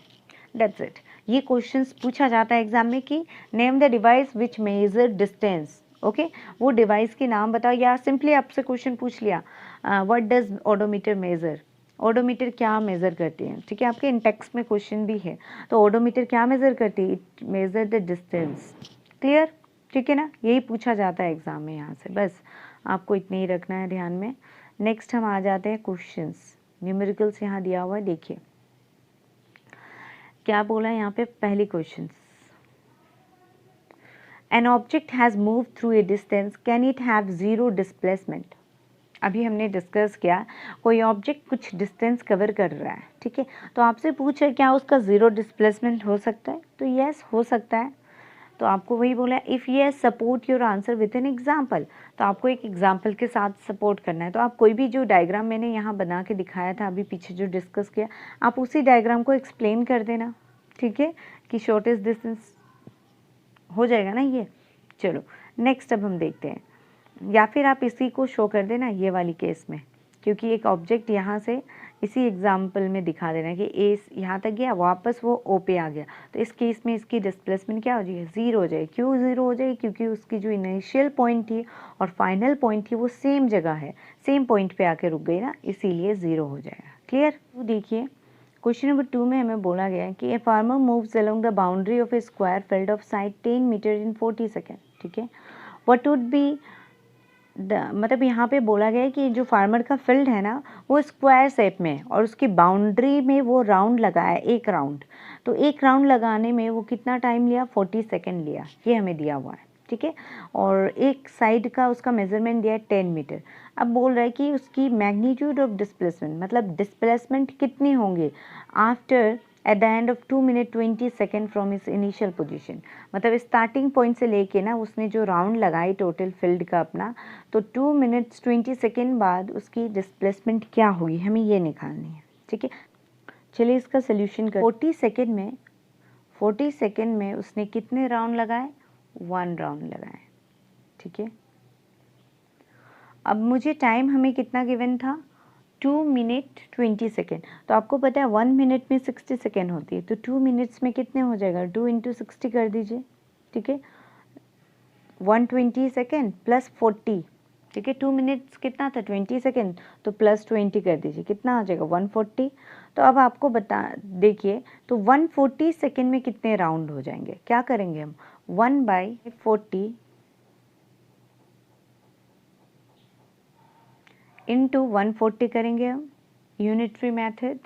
That's it. ये क्वेश्चंस पूछा जाता है एग्जाम में कि name the device which measure distance, okay, वो डिवाइस के नाम बताओ, या सिंपली आपसे क्वेश्चन पूछ लिया what does odometer measure, odometer क्या मेज़र करती है, ठीक है। आपके इन टेक्स्ट में क्वेश्चन भी है, तो ओडोमीटर क्या मेज़र करती है? It measure the distance. Clear? ठीक है ना, यही पूछा जाता है एग्जाम में यहाँ से, बस आपको इतने ही रखना है ध्यान में। नेक्स्ट हम आ जाते हैं क्वेश्चंस, न्यूमेरिकल्स यहाँ दिया हुआ है, देखिए क्या बोला है यहाँ पे पहली question, an object has move through a distance can it have zero displacement. अभी हमने डिस्कस किया कोई ऑब्जेक्ट कुछ डिस्टेंस कवर कर रहा है, ठीक है, तो आपसे पूछे क्या उसका ज़ीरो डिस्प्लेसमेंट हो सकता है, तो यस हो सकता है। तो आपको वही बोला if yes support your answer with an example, तो आपको एक एग्जाम्पल के साथ सपोर्ट करना है। तो आप कोई भी जो डायग्राम मैंने यहाँ बना के दिखाया था अभी पीछे जो डिस्कस किया, आप उसी डायग्राम को एक्सप्लेन कर देना, ठीक है, कि शॉर्टेस्ट डिस्टेंस हो जाएगा ना ये। चलो नेक्स्ट अब हम देखते हैं, या फिर आप इसी को शो कर देना ये वाली केस में, क्योंकि एक ऑब्जेक्ट यहाँ से इसी एग्जाम्पल में दिखा देना कि ए यहाँ तक गया, वापस वो ओ पे आ गया, तो इस केस में इसकी डिस्प्लेसमेंट क्या हो जाएगी, ज़ीरो हो जाएगी। क्यों ज़ीरो हो जाएगी, क्योंकि उसकी जो इनिशियल पॉइंट थी और फाइनल पॉइंट थी वो सेम जगह है, सेम पॉइंट पे आके रुक गई ना, इसीलिए ज़ीरो हो जाएगा। क्लियर। तो देखिए क्वेश्चन नंबर 2 में हमें बोला गया है कि a farmer moves along the boundary of a square field of side 10 metre in 40 second, ठीक है। व्हाट वुड बी मतलब यहाँ पे बोला गया है कि जो फार्मर का फील्ड है ना वो स्क्वायर शेप में है और उसकी बाउंड्री में वो राउंड लगाया एक राउंड, तो एक राउंड लगाने में वो कितना टाइम लिया, 40 सेकेंड लिया, ये हमें दिया हुआ है, ठीक है। और एक साइड का उसका मेजरमेंट दिया है 10 मीटर। अब बोल रहा है कि उसकी मैग्नीट्यूड ऑफ डिस्प्लेसमेंट, मतलब डिस्प्लेसमेंट कितनी होंगे after at the end of 2 minute 20 second from इस इनिशियल पोजीशन, मतलब स्टार्टिंग पॉइंट से लेके ना उसने जो राउंड लगाई टोटल फील्ड का अपना, तो 2 मिनट्स 20 सेकेंड बाद उसकी डिस्प्लेसमेंट क्या होगी, हमें ये निकालनी है, ठीक है। चलिए इसका सोल्यूशन कर। 40 सेकेंड में उसने कितने राउंड लगाए, 1 राउंड लगाए, ठीक है। अब मुझे टाइम हमें कितना गिवन था, 2 मिनट 20 सेकेंड, तो आपको पता है 1 मिनट में 60 सेकेंड होती है, तो 2 मिनट्स में कितने हो जाएगा, 2 इंटू 60 कर दीजिए, ठीक है। 120 सेकेंड प्लस 40, ठीक है, 2 मिनट्स कितना था 20 सेकेंड, तो प्लस 20 कर दीजिए, कितना आ जाएगा 140। तो अब आपको देखिए तो 140 सेकेंड में कितने राउंड हो जाएंगे, क्या करेंगे हम 1/40 इंटू 140 करेंगे हम, यूनिटरी मेथड,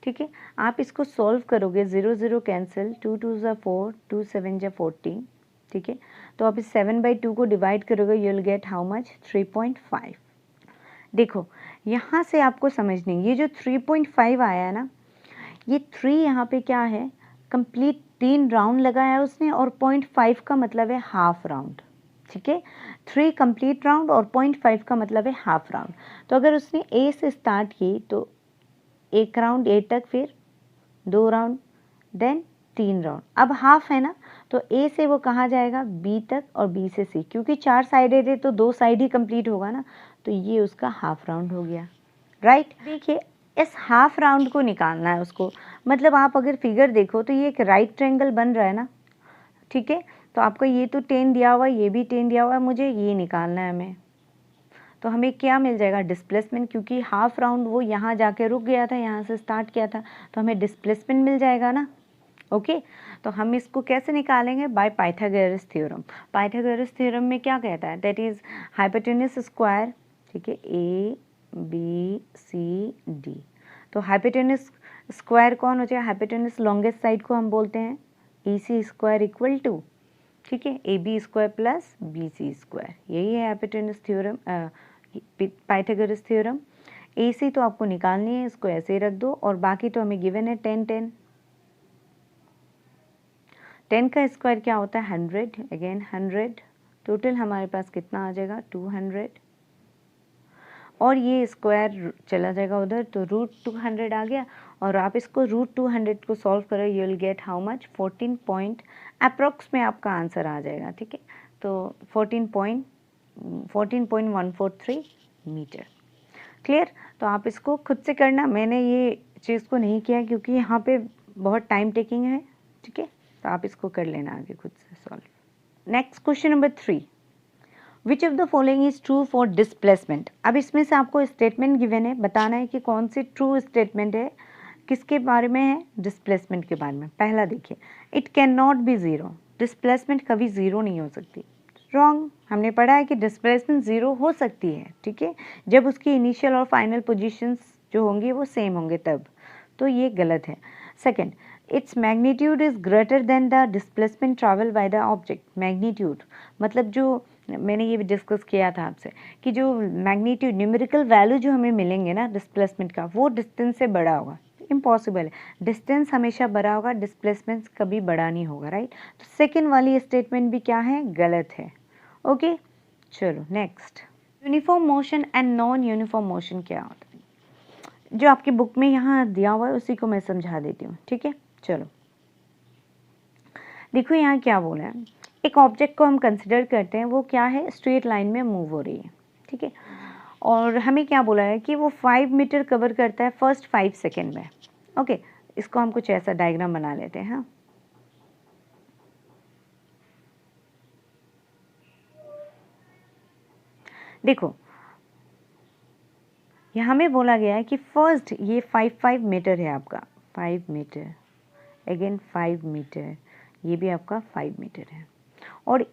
ठीक है। आप इसको सॉल्व करोगे, 0 0 कैंसिल, 2 2 ज़ा 4, 2 7 ज़ा 40, ठीक है। तो आप इस 7/2 को डिवाइड करोगे, you will get how much, 3.5। देखो यहाँ से आपको समझनी, ये जो 3.5 आया है ना, ये 3 यहाँ पे क्या है, कंप्लीट 3 राउंड लगाया उसने, और 0.5 का मतलब है हाफ राउंड, ठीक है। 3 कंप्लीट राउंड और 0.5 का मतलब है हाफ राउंड। तो अगर उसने ए से स्टार्ट की तो 1 राउंड ए तक, फिर 2 राउंड, देन 3 राउंड, अब हाफ है ना, तो ए से वो कहाँ जाएगा, बी तक, और बी से सी, क्योंकि 4 साइडेड है तो 2 साइड ही कंप्लीट होगा ना, तो ये उसका हाफ राउंड हो गया, राइट। देखिए इस हाफ राउंड को निकालना है उसको, मतलब आप अगर फिगर देखो तो ये एक राइट ट्रायंगल बन रहा है ना, ठीक है। तो आपको ये तो 10 दिया हुआ है, ये भी 10 दिया हुआ है, मुझे ये निकालना है हमें। तो हमें क्या मिल जाएगा, डिस्प्लेसमेंट, क्योंकि हाफ राउंड वो यहाँ जाके रुक गया था, यहाँ से स्टार्ट किया था, तो हमें डिस्प्लेसमेंट मिल जाएगा ना, ओके। तो हम इसको कैसे निकालेंगे, by Pythagoras theorem. Pythagoras theorem में क्या कहता है, दैट इज हाइपोटेनस स्क्वायर, ठीक है, ए बी सी डी। तो हाइपोटेनस स्क्वायर कौन हो जाएगा, हाइपोटेनस लॉन्गेस्ट साइड को हम बोलते हैं E C square equal to, ठीक है, A B square plus B C square, यही है hypotenuse theorem, Pythagoras theorem. A C तो आपको निकालनी है, इसको ऐसे ही रख दो, और बाकी तो हमें गिवन है 10 10, 10 का स्क्वायर क्या होता है 100, अगेन 100, टोटल हमारे पास कितना आ जाएगा 200, और ये स्क्वायर चला जाएगा उधर, तो √200 आ गया, और आप इसको √200 को सॉल्व करो, you will get how much, 14 point approx में आपका आंसर आ जाएगा, ठीक है। तो 14.143 मीटर। क्लियर। तो आप इसको खुद से करना, मैंने ये चीज़ को नहीं किया क्योंकि यहाँ पे बहुत टाइम टेकिंग है, ठीक है। तो आप इसको कर लेना आगे खुद से solve. Next question number 3, which of the following is true for displacement. अब इसमें से आपको स्टेटमेंट गिवन है, बताना है कि कौन सी ट्रू स्टेटमेंट है, किसके बारे में है, डिस्प्लेसमेंट के बारे में। पहला देखिए, it can not be zero, displacement कभी ज़ीरो नहीं हो सकती, रॉन्ग। हमने पढ़ा है कि डिस्प्लेसमेंट ज़ीरो हो सकती है, ठीक है, जब उसकी इनिशियल और फाइनल पोजीशंस जो होंगी वो सेम होंगे तब, तो ये गलत है। Second, its magnitude is greater than the displacement travel by the object. Magnitude मतलब जो मैंने ये भी डिस्कस किया था आपसे कि जो मैग्नीट्यूड न्यूमेरिकल वैल्यू जो हमें मिलेंगे ना डिस्प्लेसमेंट का, वो डिस्टेंस से बड़ा होगा। इम्पॉसिबल है, डिस्टेंस हमेशा बड़ा होगा, डिस्प्लेसमेंट कभी बड़ा नहीं होगा, राइट। तो सेकेंड वाली स्टेटमेंट भी क्या है, गलत है। ओके चलो next, uniform motion and non uniform motion क्या होता है, जो आपकी बुक में यहाँ दिया हुआ है उसी को मैं समझा देती हूँ, ठीक है। चलो देखो यहाँ क्या बोला है, एक ऑब्जेक्ट को हम कंसिडर करते हैं, वो क्या है, स्ट्रेट लाइन में मूव हो रही है, ठीक है। और हमें क्या बोला है कि वो 5 मीटर कवर करता है फर्स्ट 5 सेकेंड में। ओके इसको हम कुछ ऐसा डायग्राम बना लेते हैं। हाँ देखो यहाँ हमें बोला गया है कि फर्स्ट ये 5 मीटर है आपका, 5 मीटर, अगेन 5 मीटर, ये भी आपका 5 मीटर है। और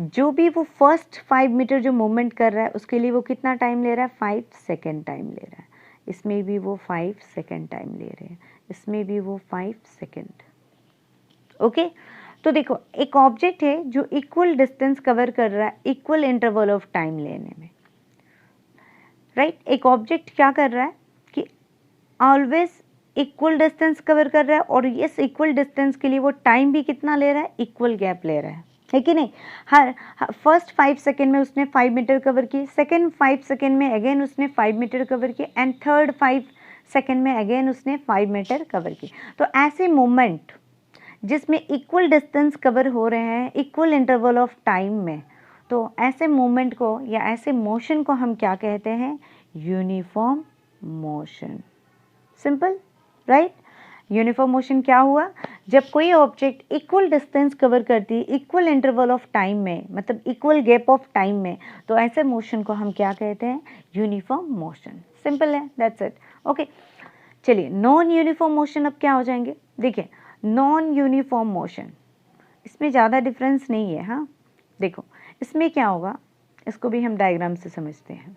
जो भी वो फर्स्ट 5 मीटर जो मूवमेंट कर रहा है उसके लिए वो कितना टाइम ले रहा है, 5 सेकेंड टाइम ले रहा है। इसमें भी वो 5 सेकेंड टाइम ले रहे हैं, इसमें भी वो 5 सेकेंड। ओके तो देखो एक ऑब्जेक्ट है जो इक्वल डिस्टेंस कवर कर रहा है इक्वल इंटरवल ऑफ टाइम लेने में, राइट। एक ऑब्जेक्ट क्या कर रहा है कि ऑलवेज इक्वल डिस्टेंस कवर कर रहा है और इस इक्वल डिस्टेंस के लिए वो टाइम भी कितना ले रहा है, इक्वल गैप ले रहा है कि नहीं। हर फर्स्ट 5 सेकेंड में उसने 5 मीटर कवर की, सेकेंड 5 सेकेंड में अगेन उसने 5 मीटर कवर की, एंड थर्ड 5 सेकेंड में अगेन उसने 5 मीटर कवर की। तो ऐसे मोमेंट जिसमें इक्वल डिस्टेंस कवर हो रहे हैं इक्वल इंटरवल ऑफ टाइम में, तो ऐसे मूवमेंट को या ऐसे मोशन को हम क्या कहते हैं, uniform motion. Simple, right. Uniform motion क्या हुआ, जब कोई ऑब्जेक्ट इक्वल डिस्टेंस कवर करती है इक्वल इंटरवल ऑफ टाइम में, मतलब इक्वल गैप ऑफ टाइम में, तो ऐसे मोशन को हम क्या कहते हैं, यूनिफॉर्म मोशन। सिंपल है, दैट्स इट। ओके चलिए नॉन यूनिफॉर्म मोशन अब क्या हो जाएंगे, देखिए नॉन यूनिफॉर्म मोशन, इसमें ज़्यादा डिफरेंस नहीं है। हाँ देखो इसमें क्या होगा, इसको भी हम डायग्राम से समझते हैं।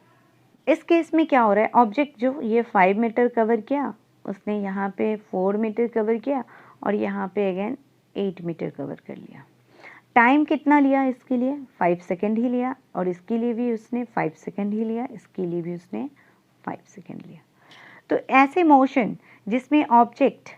इस केस में क्या हो रहा है, ऑब्जेक्ट जो ये 5 मीटर कवर किया, उसने यहाँ पे 4 मीटर कवर किया और यहाँ पे अगेन 8 मीटर कवर कर लिया। टाइम कितना लिया इसके लिए, 5 सेकेंड ही लिया, और इसके लिए भी उसने 5 सेकेंड ही लिया, इसके लिए भी उसने 5 सेकेंड लिया। तो ऐसे मोशन जिसमें ऑब्जेक्ट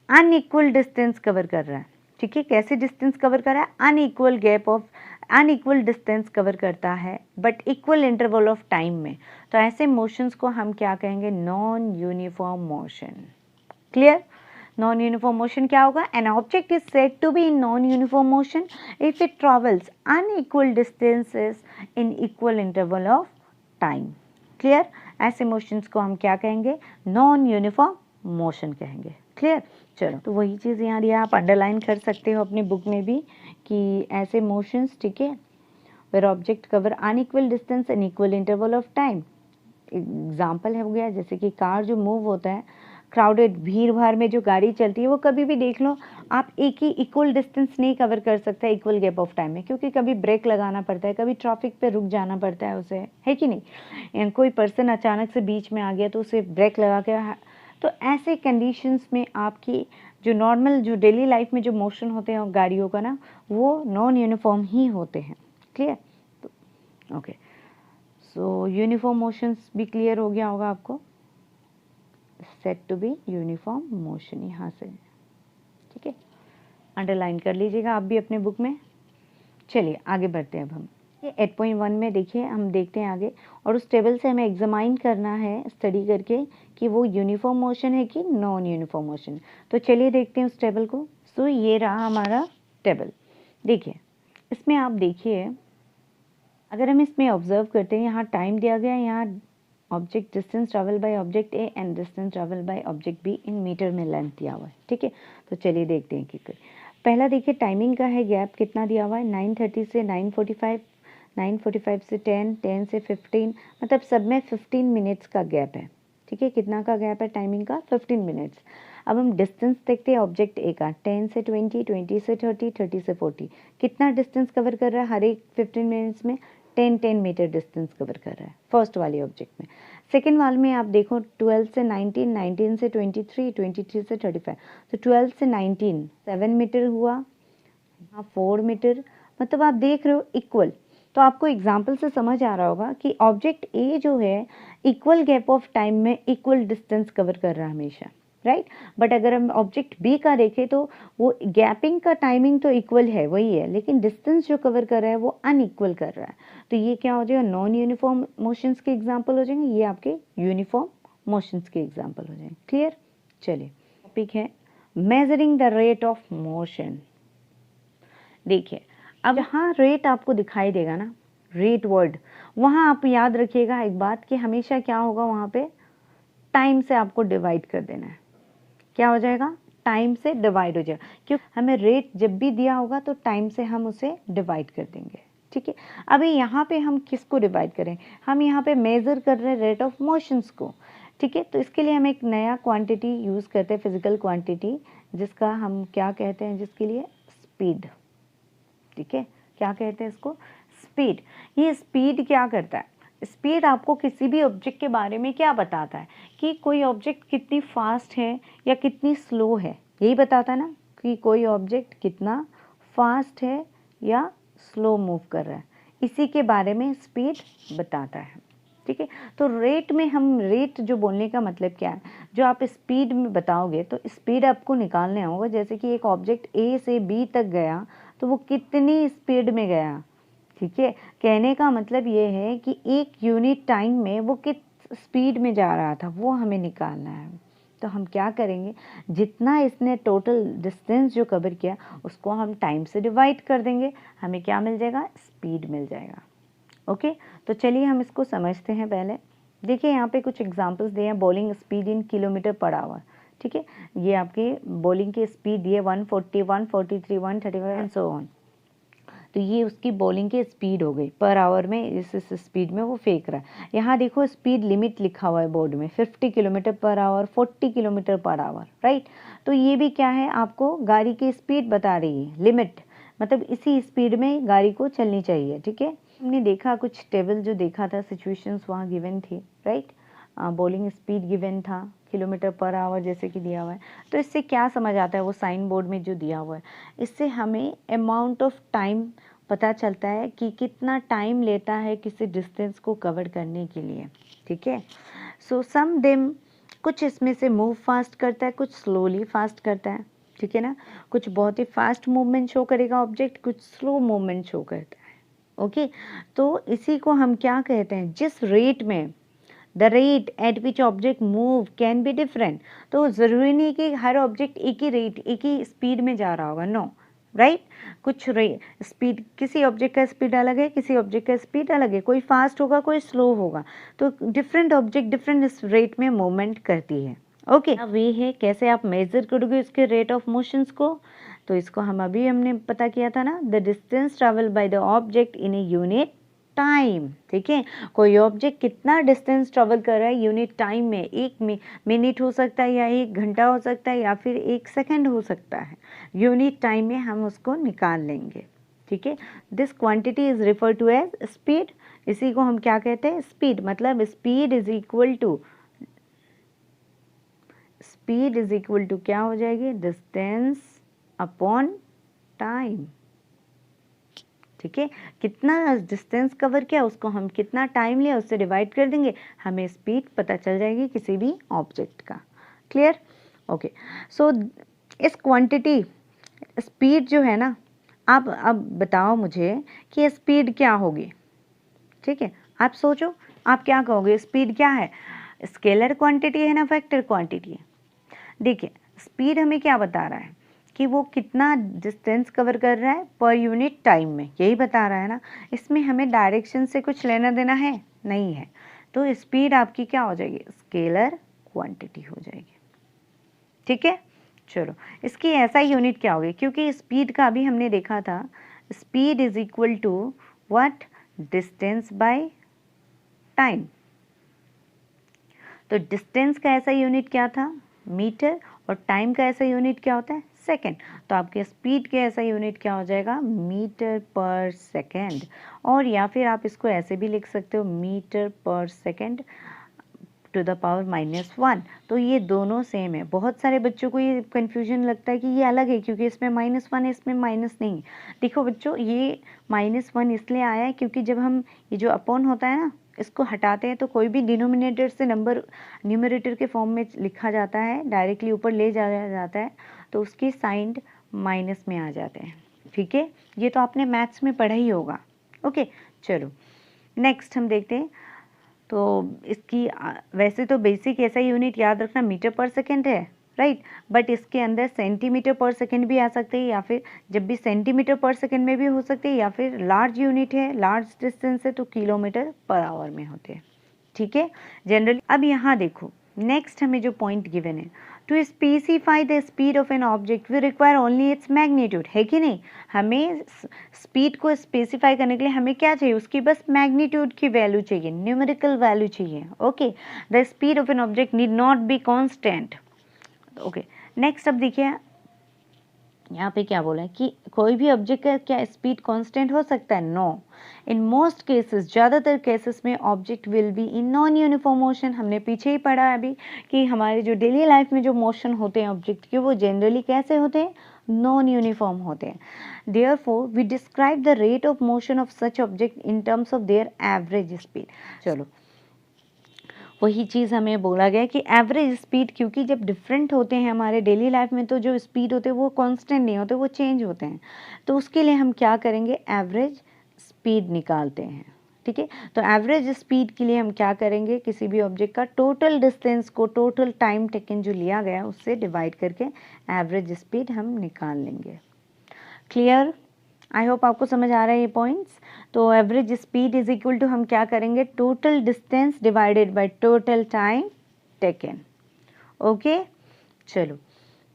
अनइक्वल डिस्टेंस कवर कर रहा है, ठीक है, कैसे डिस्टेंस कवर कर रहा है, unequal gap of unequal distance cover करता है but equal interval of time में, तो ऐसे मोशंस को हम क्या कहेंगे, non uniform motion. Clear. Non uniform motion क्या होगा, an object is said to be in non uniform motion if it travels unequal distances in equal interval of time. Clear. ऐसे मोशंस को हम क्या कहेंगे, नॉन यूनिफॉर्म मोशन कहेंगे। Clear. चलो तो वही चीज़ यहाँ दिया, आप अंडरलाइन कर सकते हो अपनी बुक में भी कि ऐसे मोशंस, ठीक है, where object cover unequal distance and equal interval of time. Example हो गया जैसे कि कार जो मूव होता है, क्राउडेड भीड़ भाड़ में जो गाड़ी चलती है, वो कभी भी देख लो आप एक ही इक्वल डिस्टेंस नहीं कवर कर सकता इक्वल गैप ऑफ टाइम में, क्योंकि कभी ब्रेक लगाना पड़ता है, कभी ट्रैफिक पे रुक जाना पड़ता है उसे, है कि नहीं। कोई पर्सन अचानक से बीच में आ गया तो उसे ब्रेक लगा के, तो ऐसे कंडीशंस में आपकी जो नॉर्मल जो डेली लाइफ में जो मोशन होते हैं गाड़ियों का ना, वो नॉन यूनिफॉर्म ही होते हैं। क्लियर। तो ओके सो यूनिफॉर्म मोशंस भी क्लियर हो गया होगा आपको, said to be uniform motion यहाँ से, ठीक है, अंडरलाइन कर लीजिएगा आप भी अपने बुक में। चलिए आगे बढ़ते हैं अब हम 8.1 में, देखिए हम देखते हैं आगे, और उस टेबल से हमें एग्जामाइन करना है स्टडी करके कि वो यूनिफॉर्म मोशन है कि नॉन यूनिफॉर्म मोशन। तो चलिए देखते हैं उस टेबल को। सो ये रहा हमारा टेबल। देखिए इसमें आप देखिए, अगर हम इसमें ऑब्जर्व करते हैं, यहाँ टाइम दिया गया है, यहाँ object distance travel by object A and distance travel by object B in metre में लेंथ दिया हुआ है, ठीक है। तो चलिए देखते हैं कि पहला देखिए टाइमिंग का है, गैप कितना दिया हुआ है, 9:30 से 9:45, 9:45 से 10, 10 से 15, मतलब सब में 15 मिनट्स का गैप है, ठीक है। कितना का गैप है टाइमिंग का, 15 मिनट्स। अब हम डिस्टेंस देखते हैं ऑब्जेक्ट ए का, 10 से 20, 20 से 30, 30 से 40, कितना डिस्टेंस कवर कर रहा है हर एक 15 मिनट्स में, 10 मीटर डिस्टेंस कवर कर रहा है फर्स्ट वाले ऑब्जेक्ट में। सेकेंड वाले में आप देखो 12 से 19, 19 से 23, 23 से 35, तो 12 से 19 7 मीटर हुआ, यहाँ 4 मीटर, मतलब आप देख रहे हो इक्वल। तो आपको एग्जाम्पल से समझ आ रहा होगा कि ऑब्जेक्ट ए जो है इक्वल गैप ऑफ टाइम में इक्वल डिस्टेंस कवर कर रहा है हमेशा, राइट। बट अगर हम ऑब्जेक्ट बी का देखें तो वो गैपिंग का टाइमिंग तो इक्वल है, वही है, लेकिन डिस्टेंस जो कवर कर रहा है वो अनइक्वल कर रहा है। तो ये क्या हो जाएगा, नॉन यूनिफॉर्म मोशंस के एग्जाम्पल हो जाएंगे, ये आपके यूनिफॉर्म मोशंस के एग्जाम्पल हो जाएंगे। क्लियर। चलिए टॉपिक है measuring the rate of motion. देखिए अब यहाँ रेट आपको दिखाई देगा ना, रेट वर्ड, वहाँ आप याद रखिएगा एक बात कि हमेशा क्या होगा वहाँ पे, टाइम से आपको डिवाइड कर देना है। क्या हो जाएगा, टाइम से डिवाइड हो जाएगा, क्योंकि हमें रेट जब भी दिया होगा तो टाइम से हम उसे डिवाइड कर देंगे। ठीक है, अभी यहाँ पे हम किसको डिवाइड करें, हम यहाँ पे मेज़र कर रहे हैं रेट ऑफ मोशंस को। ठीक है, तो इसके लिए हम एक नया क्वांटिटी यूज़ करते हैं, फिजिकल क्वांटिटी, जिसका हम क्या कहते हैं, जिसके लिए स्पीड। ठीक है, क्या कहते हैं इसको, स्पीड। ये स्पीड क्या करता है, स्पीड आपको किसी भी ऑब्जेक्ट के बारे में क्या बताता है कि कोई ऑब्जेक्ट कितनी फास्ट है या कितनी स्लो है, यही बताता है ना कि कोई ऑब्जेक्ट कितना फास्ट है या स्लो मूव कर रहा है, इसी के बारे में स्पीड बताता है। ठीक है, तो रेट में हम, रेट जो बोलने का मतलब क्या है, जो आप स्पीड में बताओगे तो स्पीड आपको निकालने होगा। जैसे कि एक ऑब्जेक्ट ए से बी तक गया तो वो कितनी स्पीड में गया। ठीक है, कहने का मतलब ये है कि एक यूनिट टाइम में वो किस स्पीड में जा रहा था, वो हमें निकालना है। तो हम क्या करेंगे, जितना इसने टोटल डिस्टेंस जो कवर किया उसको हम टाइम से डिवाइड कर देंगे, हमें क्या मिल जाएगा, स्पीड मिल जाएगा। ओके, तो चलिए हम इसको समझते हैं। पहले देखिए यहाँ पे कुछ एग्जांपल्स दिए हैं, bowling speed in kilometre per hour. ठीक है, ये आपकी बॉलिंग की स्पीड दी है 140, 143, 135 एंड सो ऑन। तो ये उसकी बॉलिंग की स्पीड हो गई पर आवर में, इस स्पीड में वो फेंक रहा है। यहाँ देखो स्पीड लिमिट लिखा हुआ है बोर्ड में, 50 kilometre per hour, 40 kilometre per hour, right. तो ये भी क्या है, आपको गाड़ी की स्पीड बता रही है, लिमिट, मतलब इसी स्पीड में गाड़ी को चलनी चाहिए। ठीक है, हमने देखा कुछ टेबल जो देखा था, सिचुएशंस वहाँ गिवन थी, राइट। बॉलिंग स्पीड गिवन था, किलोमीटर पर आवर जैसे कि दिया हुआ है। तो इससे क्या समझ आता है, वो साइन बोर्ड में जो दिया हुआ है, इससे हमें अमाउंट ऑफ टाइम पता चलता है कि कितना टाइम लेता है किसी डिस्टेंस को कवर करने के लिए। ठीक है, सो सम देम, कुछ इसमें से मूव फास्ट करता है, कुछ स्लोली फास्ट करता है। ठीक है ना, कुछ बहुत ही फास्ट मूवमेंट शो करेगा ऑब्जेक्ट, कुछ स्लो मूवमेंट शो करता है। ओके, तो इसी को हम क्या कहते हैं, जिस रेट में, the rate at which object move can be different. तो ज़रूरी नहीं कि हर ऑब्जेक्ट एक ही रेट, एक ही स्पीड में जा रहा होगा, नो, राइट। कुछ स्पीड, किसी ऑब्जेक्ट का स्पीड अलग है, किसी ऑब्जेक्ट का स्पीड अलग है, कोई फास्ट होगा, कोई स्लो होगा। तो डिफरेंट ऑब्जेक्ट डिफरेंट रेट में मूवमेंट करती है। ओके, अब वे है कैसे आप मेजर करोगे उसके रेट ऑफ मोशंस को। तो इसको हम अभी हमने पता किया था ना, the distance travel by the object in a unit time. ठीक है, कोई ऑब्जेक्ट कितना डिस्टेंस ट्रेवल कर रहा है यूनिट टाइम में, एक मिनट हो सकता है या 1 घंटा हो सकता है या फिर 1 सेकंड हो सकता है, यूनिट टाइम में हम उसको निकाल लेंगे। ठीक है, this quantity is refer to as speed. इसी को हम क्या कहते हैं, स्पीड। मतलब speed is equal to, speed is equal to क्या हो जाएगी, डिस्टेंस अपॉन टाइम। ठीक है, कितना डिस्टेंस कवर किया उसको हम कितना टाइम लिया उससे डिवाइड कर देंगे, हमें स्पीड पता चल जाएगी किसी भी ऑब्जेक्ट का। क्लियर। ओके, सो इस क्वांटिटी स्पीड जो है ना, अब बताओ मुझे कि स्पीड क्या होगी। ठीक है, आप सोचो, आप क्या कहोगे, स्पीड क्या है, स्केलर क्वांटिटी है ना, वेक्टर क्वांटिटी है। देखिए स्पीड हमें क्या बता रहा है कि वो कितना डिस्टेंस कवर कर रहा है पर यूनिट टाइम में, यही बता रहा है ना। इसमें हमें डायरेक्शन से कुछ लेना देना है नहीं है, तो स्पीड आपकी क्या हो जाएगी, स्केलर क्वांटिटी हो जाएगी। ठीक है, चलो इसकी ऐसा यूनिट क्या होगी, क्योंकि स्पीड का अभी हमने देखा था, speed is equal to what, distance by time. तो डिस्टेंस का ऐसा यूनिट क्या था, मीटर, और टाइम का ऐसा यूनिट क्या होता है, सेकेंड। तो आपके स्पीड के ऐसा यूनिट क्या हो जाएगा, मीटर पर सेकेंड। और या फिर आप इसको ऐसे भी लिख सकते हो, metre per second to the power -1। तो ये दोनों सेम है। बहुत सारे बच्चों को ये कन्फ्यूजन लगता है कि ये अलग है क्योंकि इसमें -1 है, इसमें माइनस नहीं। देखो बच्चों, ये -1 इसलिए आया है क्योंकि जब हम ये जो अपॉन होता है ना, इसको हटाते हैं तो कोई भी डिनोमिनेटर से नंबर न्यूमरेटर के फॉर्म में लिखा जाता है, डायरेक्टली ऊपर ले जाया जाता है, तो उसकी साइन माइनस में आ जाते हैं। ठीक है, ये तो आपने मैथ्स में पढ़ा ही होगा। ओके, चलो नेक्स्ट हम देखते हैं। तो इसकी वैसे तो बेसिक ऐसा यूनिट याद रखना मीटर पर सेकेंड है, राइट, बट इसके अंदर सेंटीमीटर पर सेकेंड भी आ सकते हैं, या फिर जब भी सेंटीमीटर पर सेकेंड में भी हो सकते हैं, या फिर लार्ज यूनिट है, लार्ज डिस्टेंस है तो किलोमीटर पर आवर में होते हैं। ठीक है, जनरली। अब यहाँ देखो, नेक्स्ट हमें जो पॉइंट गिवन है, to specify the speed of an object we require only its magnitude, है कि नहीं। हमें स्पीड को स्पेसिफाई करने के लिए हमें क्या चाहिए, उसकी बस मैग्नीट्यूड की वैल्यू चाहिए, न्यूमेरिकल वैल्यू चाहिए। Okay, the speed of an object need not be constant. Okay, next अब देखिए यहाँ पे क्या बोला है कि कोई भी ऑब्जेक्ट का क्या स्पीड कांस्टेंट हो सकता है, नो। इन मोस्ट केसेस, ज़्यादातर केसेस में object will be in non uniform motion. हमने पीछे ही पढ़ा है अभी कि हमारे जो डेली लाइफ में जो मोशन होते हैं ऑब्जेक्ट के, वो जनरली कैसे होते हैं, नॉन यूनिफॉर्म होते हैं। Therefore we describe the rate of motion of such object in terms of their average speed. चलो, वही चीज़ हमें बोला गया कि एवरेज स्पीड, क्योंकि जब डिफरेंट होते हैं हमारे डेली लाइफ में तो जो स्पीड होते हैं वो कांस्टेंट नहीं होते, वो चेंज होते हैं। तो उसके लिए हम क्या करेंगे, एवरेज स्पीड निकालते हैं। ठीक है, तो एवरेज स्पीड के लिए हम क्या करेंगे, किसी भी ऑब्जेक्ट का टोटल डिस्टेंस को टोटल टाइम टेकन जो लिया गया उससे डिवाइड करके एवरेज स्पीड हम निकाल लेंगे। क्लियर, आई होप आपको समझ आ रहा है ये पॉइंट्स। तो average speed is equal to हम क्या करेंगे, total distance divided by total time taken. Okay, चलो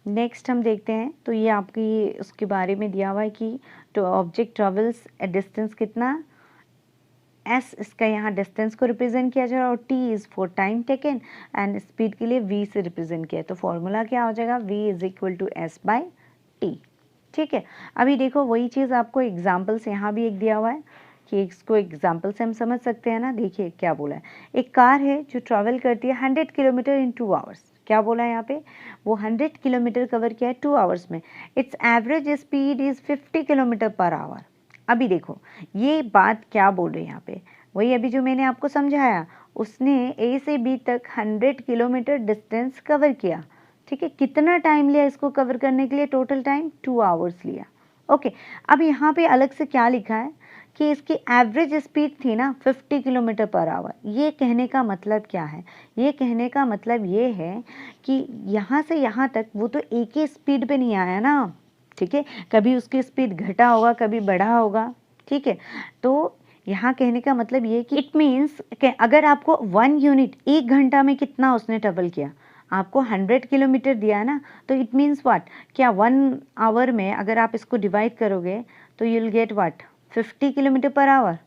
नेक्स्ट हम देखते हैं। तो ये आपकी उसके बारे में दिया हुआ है कि तो ऑब्जेक्ट ट्रेवल्स ए डिस्टेंस कितना, एस इसका यहाँ डिस्टेंस को रिप्रेजेंट किया जाएगा, और T is for time taken, and speed के लिए वी से रिप्रेजेंट किया है। तो फॉर्मूला क्या हो जाएगा, V is equal to S by T. ठीक है, अभी देखो वही चीज़ आपको एग्जाम्पल से यहाँ भी एक दिया हुआ है कि इसको एग्जाम्पल से हम समझ सकते हैं ना। देखिए क्या बोला है, एक कार है जो ट्रैवल करती है 100 किलोमीटर इन 2 आवर्स। क्या बोला है यहाँ पे, वो 100 किलोमीटर कवर किया है 2 आवर्स में। It's average speed is 50 kilometre per hour. अभी देखो ये बात क्या बोल रही है यहाँ पे, वही अभी जो मैंने आपको समझाया, उसने ए से बी तक 100 किलोमीटर डिस्टेंस कवर किया। ठीक है, कितना टाइम लिया इसको कवर करने के लिए, टोटल टाइम 2 आवर्स लिया। ओके, अब यहाँ पे अलग से क्या लिखा है कि इसकी एवरेज स्पीड थी ना 50 किलोमीटर पर आवर। ये कहने का मतलब क्या है, ये कहने का मतलब ये है कि यहाँ से यहाँ तक वो तो एक ही स्पीड पे नहीं आया ना। ठीक है, कभी उसकी स्पीड घटा होगा, कभी बढ़ा होगा। ठीक है, तो यहाँ कहने का मतलब ये कि इट मीन्स अगर आपको 1 यूनिट 1 घंटा में कितना उसने ट्रेवल किया, आपको 100 किलोमीटर दिया है ना, तो इट मीन्स व्हाट, क्या 1 आवर में अगर आप इसको डिवाइड करोगे तो you will get what, 50 kilometre per hour.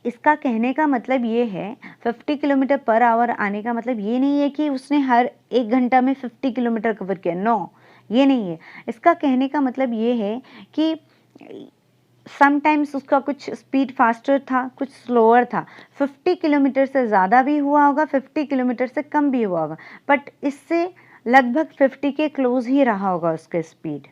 इसका कहने का मतलब ये है 50 किलोमीटर पर आवर आने का मतलब ये नहीं है कि उसने हर 1 घंटा में 50 किलोमीटर कवर किया, नो, ये नहीं है। इसका कहने का मतलब ये है कि समटाइम्स उसका कुछ स्पीड फास्टर था, कुछ स्लोअर था। 50 किलोमीटर से ज़्यादा भी हुआ होगा, 50 किलोमीटर से कम भी हुआ होगा, बट इससे लगभग 50 के क्लोज ही रहा होगा उसका स्पीड।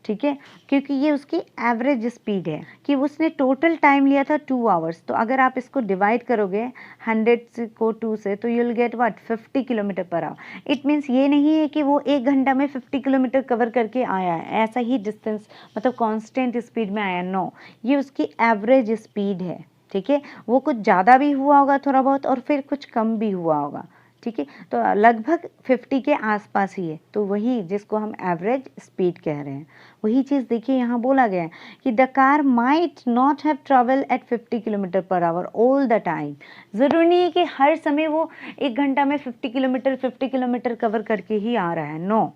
ठीक है, क्योंकि ये उसकी एवरेज स्पीड है कि उसने टोटल टाइम लिया था 2 आवर्स। तो अगर आप इसको डिवाइड करोगे 100 को 2 से तो you will get what, 50 kilometre per hour. It means ये नहीं है कि वो 1 घंटा में 50 किलोमीटर कवर करके आया है, ऐसा ही डिस्टेंस मतलब कांस्टेंट स्पीड में आया, नो, ये उसकी एवरेज स्पीड है। ठीक है, वो कुछ ज़्यादा भी हुआ होगा थोड़ा बहुत, और फिर कुछ कम भी हुआ होगा। ठीक है, तो लगभग 50 के आसपास ही है, तो वही जिसको हम एवरेज स्पीड कह रहे हैं। वही चीज़ देखिए यहाँ बोला गया है कि the car might not have travel eight 50 kilometre per hour all the time. ज़रूरी नहीं है कि हर समय वो 1 घंटा में 50 किलोमीटर कवर करके ही आ रहा है, नो।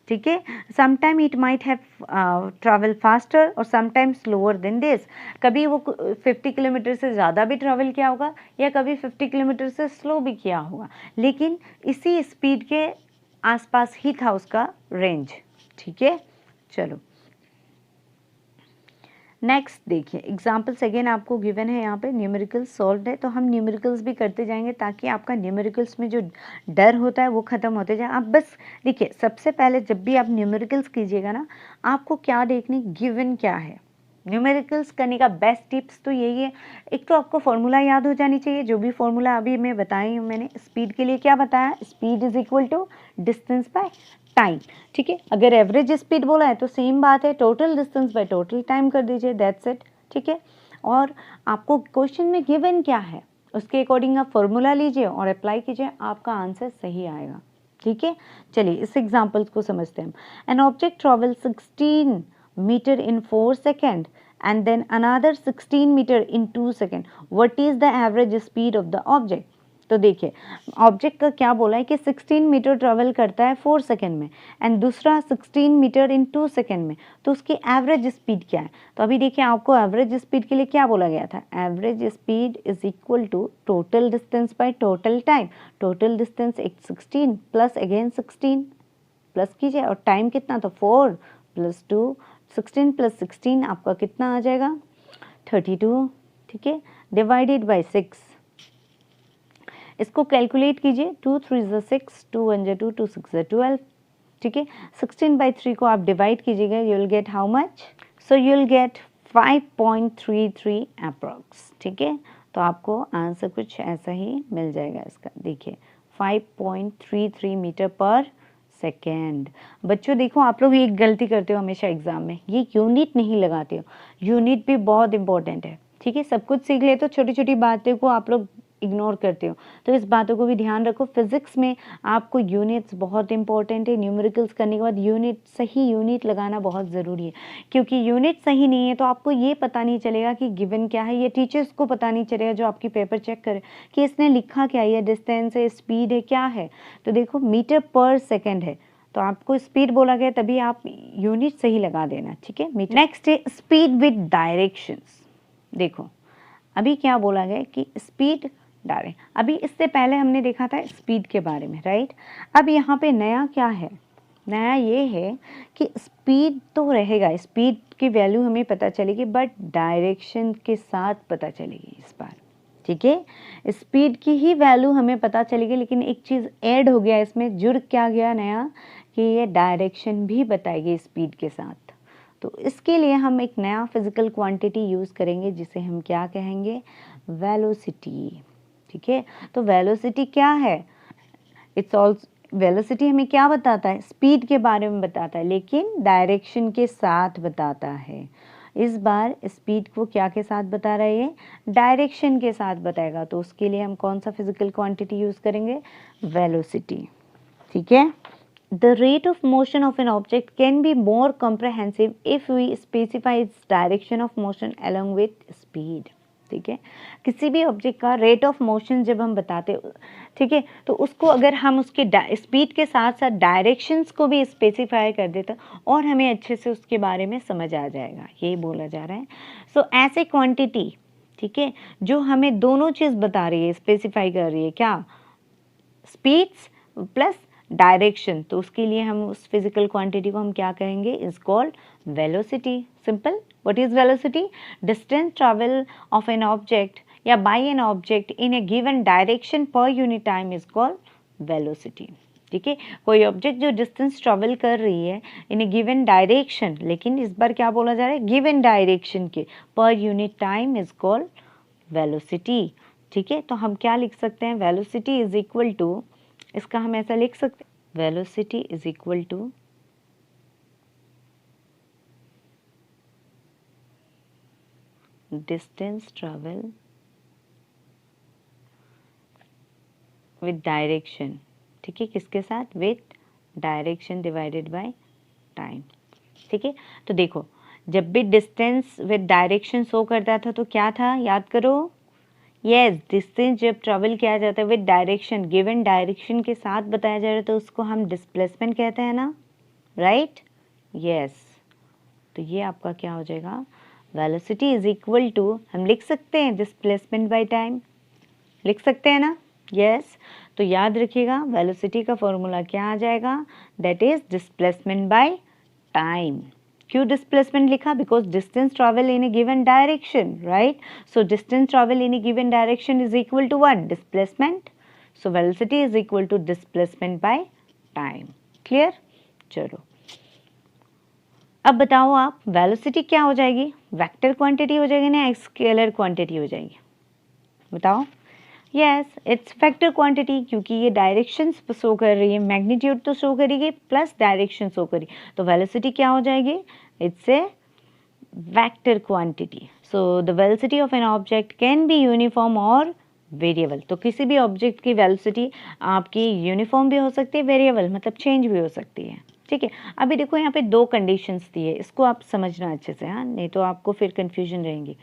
ठीक है। Sometime it might have travel faster और समटाइम स्लोअर देन दिस। कभी वो 50 किलोमीटर से ज़्यादा भी ट्रैवल किया होगा या कभी 50 किलोमीटर से स्लो भी किया होगा, लेकिन इसी स्पीड के आसपास ही था उसका रेंज। ठीक है, चलो नेक्स्ट देखिए, एग्जाम्पल्स अगेन आपको गिवन है, यहाँ पे न्यूमेरिकल्स सॉल्व है, तो हम न्यूमेरिकल्स भी करते जाएंगे ताकि आपका न्यूमेरिकल्स में जो डर होता है वो ख़त्म होते जाए। आप बस देखिए, सबसे पहले जब भी आप न्यूमेरिकल्स कीजिएगा ना, आपको क्या देखने, गिवन क्या है। न्यूमेरिकल्स करने का बेस्ट टिप्स तो यही है, एक तो आपको फॉर्मूला याद हो जानी चाहिए, जो भी फॉर्मूला अभी मैं बताई हूँ, मैंने स्पीड के लिए क्या बताया, speed is equal to distance by time. ठीक है, अगर एवरेज स्पीड बोला है तो सेम बात है, total distance by total time कर दीजिए, दैट्स इट। ठीक है, और आपको क्वेश्चन में गिवन क्या है उसके अकॉर्डिंग आप फॉर्मूला लीजिए और अप्लाई कीजिए, आपका आंसर सही आएगा। ठीक है, चलिए इस एग्जाम्पल्स को समझते हैं। An object travel 16 metre in 4 second and then another 16 meter in 2 second, what is the average speed of the object। तो देखिए, ऑब्जेक्ट का क्या बोला है कि 16 मीटर ट्रेवल करता है 4 सेकेंड में एंड दूसरा 16 मीटर इन 2 सेकेंड में, तो उसकी एवरेज स्पीड क्या है। तो अभी देखिए, आपको एवरेज स्पीड के लिए क्या बोला गया था, average speed is equal to total distance by total time. Total distance 16 plus again 16 plus कीजिए, और टाइम कितना था 4 प्लस 2, 16 प्लस 16 आपका कितना आ जाएगा 32। ठीक है, डिवाइडेड बाय 6, इसको कैलकुलेट कीजिए, 2 3 ज़ा 6, 2 1 ज़ा 2, 2 6 ज़ा 12। ठीक है, 16/3 को आप डिवाइड कीजिएगा, you will get how much, so you will get 5.33 approx. ठीक है, तो आपको आंसर कुछ ऐसा ही मिल जाएगा इसका। देखिए 5.33 मीटर पर सेकेंड। बच्चों देखो, आप लोग एक गलती करते हो हमेशा एग्जाम में, ये यूनिट नहीं लगाते हो। यूनिट भी बहुत इंपॉर्टेंट है। ठीक है, सब कुछ सीख ले तो छोटी छोटी बातें को आप लोग इग्नोर करते हो, तो इस बातों को भी ध्यान रखो। फिजिक्स में आपको यूनिट्स बहुत इंपॉर्टेंट है। न्यूमेरिकल्स करने के बाद यूनिट, सही यूनिट लगाना बहुत ज़रूरी है, क्योंकि यूनिट सही नहीं है तो आपको ये पता नहीं चलेगा कि गिवन क्या है, ये टीचर्स को पता नहीं चलेगा जो आपकी पेपर चेक करे कि इसने लिखा क्या है, डिस्टेंस है, स्पीड है, क्या है। तो देखो मीटर पर सेकेंड है, तो आपको स्पीड बोला गया, तभी आप यूनिट सही लगा देना। ठीक है, नेक्स्ट है स्पीड विद डायरेक्शंस। देखो अभी क्या बोला गया कि स्पीड डायरेक्ट, अभी इससे पहले हमने देखा था स्पीड के बारे में, राइट। अब यहाँ पे नया क्या है, नया ये है कि स्पीड तो रहेगा, स्पीड की वैल्यू हमें पता चलेगी, बट डायरेक्शन के साथ पता चलेगी इस बार। ठीक है, स्पीड की ही वैल्यू हमें पता चलेगी, लेकिन एक चीज़ ऐड हो गया इसमें, जुड़ क्या गया नया, कि ये डायरेक्शन भी बताएगी स्पीड के साथ। तो इसके लिए हम एक नया फिजिकल क्वांटिटी यूज़ करेंगे, जिसे हम क्या कहेंगे, वेलोसिटी। ठीक है, तो वेलोसिटी क्या है, इट्स ऑल्सो, वेलोसिटी हमें क्या बताता है, स्पीड के बारे में बताता है, लेकिन डायरेक्शन के साथ बताता है। इस बार स्पीड को क्या के साथ बता रहा है, ये डायरेक्शन के साथ बताएगा। तो उसके लिए हम कौन सा फिजिकल क्वांटिटी यूज़ करेंगे, वेलोसिटी। ठीक है, the rate of motion of an object can be more comprehensive if we specify its direction of motion along with speed। ठीक है, किसी भी ऑब्जेक्ट का रेट ऑफ मोशन जब हम बताते, ठीक है, तो उसको अगर हम उसके स्पीड के साथ साथ डायरेक्शंस को भी स्पेसिफाई कर देते और हमें अच्छे से उसके बारे में समझ आ जाएगा, यही बोला जा रहा है। सो ऐसे क्वांटिटी, ठीक है, जो हमें दोनों चीज़ बता रही है, स्पेसिफाई कर रही है, क्या, स्पीड्स प्लस डायरेक्शन, तो उसके लिए हम उस फिजिकल क्वांटिटी को हम क्या कहेंगे, is called velocity. Simple, what is velocity, distance travel of an object या by an object in a given direction per unit time is called velocity. ठीक है, कोई ऑब्जेक्ट जो डिस्टेंस ट्रैवल कर रही है इन ए गिवन डायरेक्शन, लेकिन इस बार क्या बोला जा रहा है, गिवन डायरेक्शन के पर unit time is called velocity. ठीक है, तो हम क्या लिख सकते हैं, वेलोसिटी इज इक्वल टू, इसका हम ऐसा लिख सकते हैं, velocity is equal to distance travel with direction. ठीक है, किसके साथ, with direction divided by time. ठीक है, तो देखो जब भी डिस्टेंस विद डायरेक्शन शो करता था तो क्या था, याद करो, यस, डिस्टेंस जब ट्रेवल किया जाता है विद डायरेक्शन, गिवन डायरेक्शन के साथ बताया जा रहा है, तो उसको हम डिस्प्लेसमेंट कहते हैं ना, राइट, यस। तो ये आपका क्या हो जाएगा, वेलोसिटी इज इक्वल टू, हम लिख सकते हैं डिस्प्लेसमेंट बाय टाइम, लिख सकते हैं ना, यस। तो याद रखिएगा वेलोसिटी का फॉर्मूला क्या आ जाएगा, that is displacement by time. क्यों डिस्प्लेसमेंट लिखा, because distance travel in a given direction, right. So distance travel in a given direction is equal to what, displacement. So velocity is equal to displacement by time. Clear, चलो अब बताओ आप, velocity क्या हो जाएगी, vector quantity हो जाएगी ना स्केलर क्वांटिटी हो जाएगी, बताओ। यस, इट्स वेक्टर क्वांटिटी, क्योंकि ये डायरेक्शन शो कर रही है, मैग्नीट्यूड तो शो करेगी प्लस डायरेक्शन शो करेगी, तो वेलोसिटी क्या हो जाएगी, it's a vector quantity. So the velocity of an object can be uniform और वेरिएबल। तो किसी भी ऑब्जेक्ट की वेलोसिटी आपकी यूनिफॉर्म भी हो सकती है, वेरिएबल मतलब चेंज भी हो सकती है, ठीक है। अभी देखो यहाँ पे दो कंडीशंस दी है, इसको आप समझना अच्छे से, हाँ, नहीं तो आपको फिर कंफ्यूजन रहेंगी।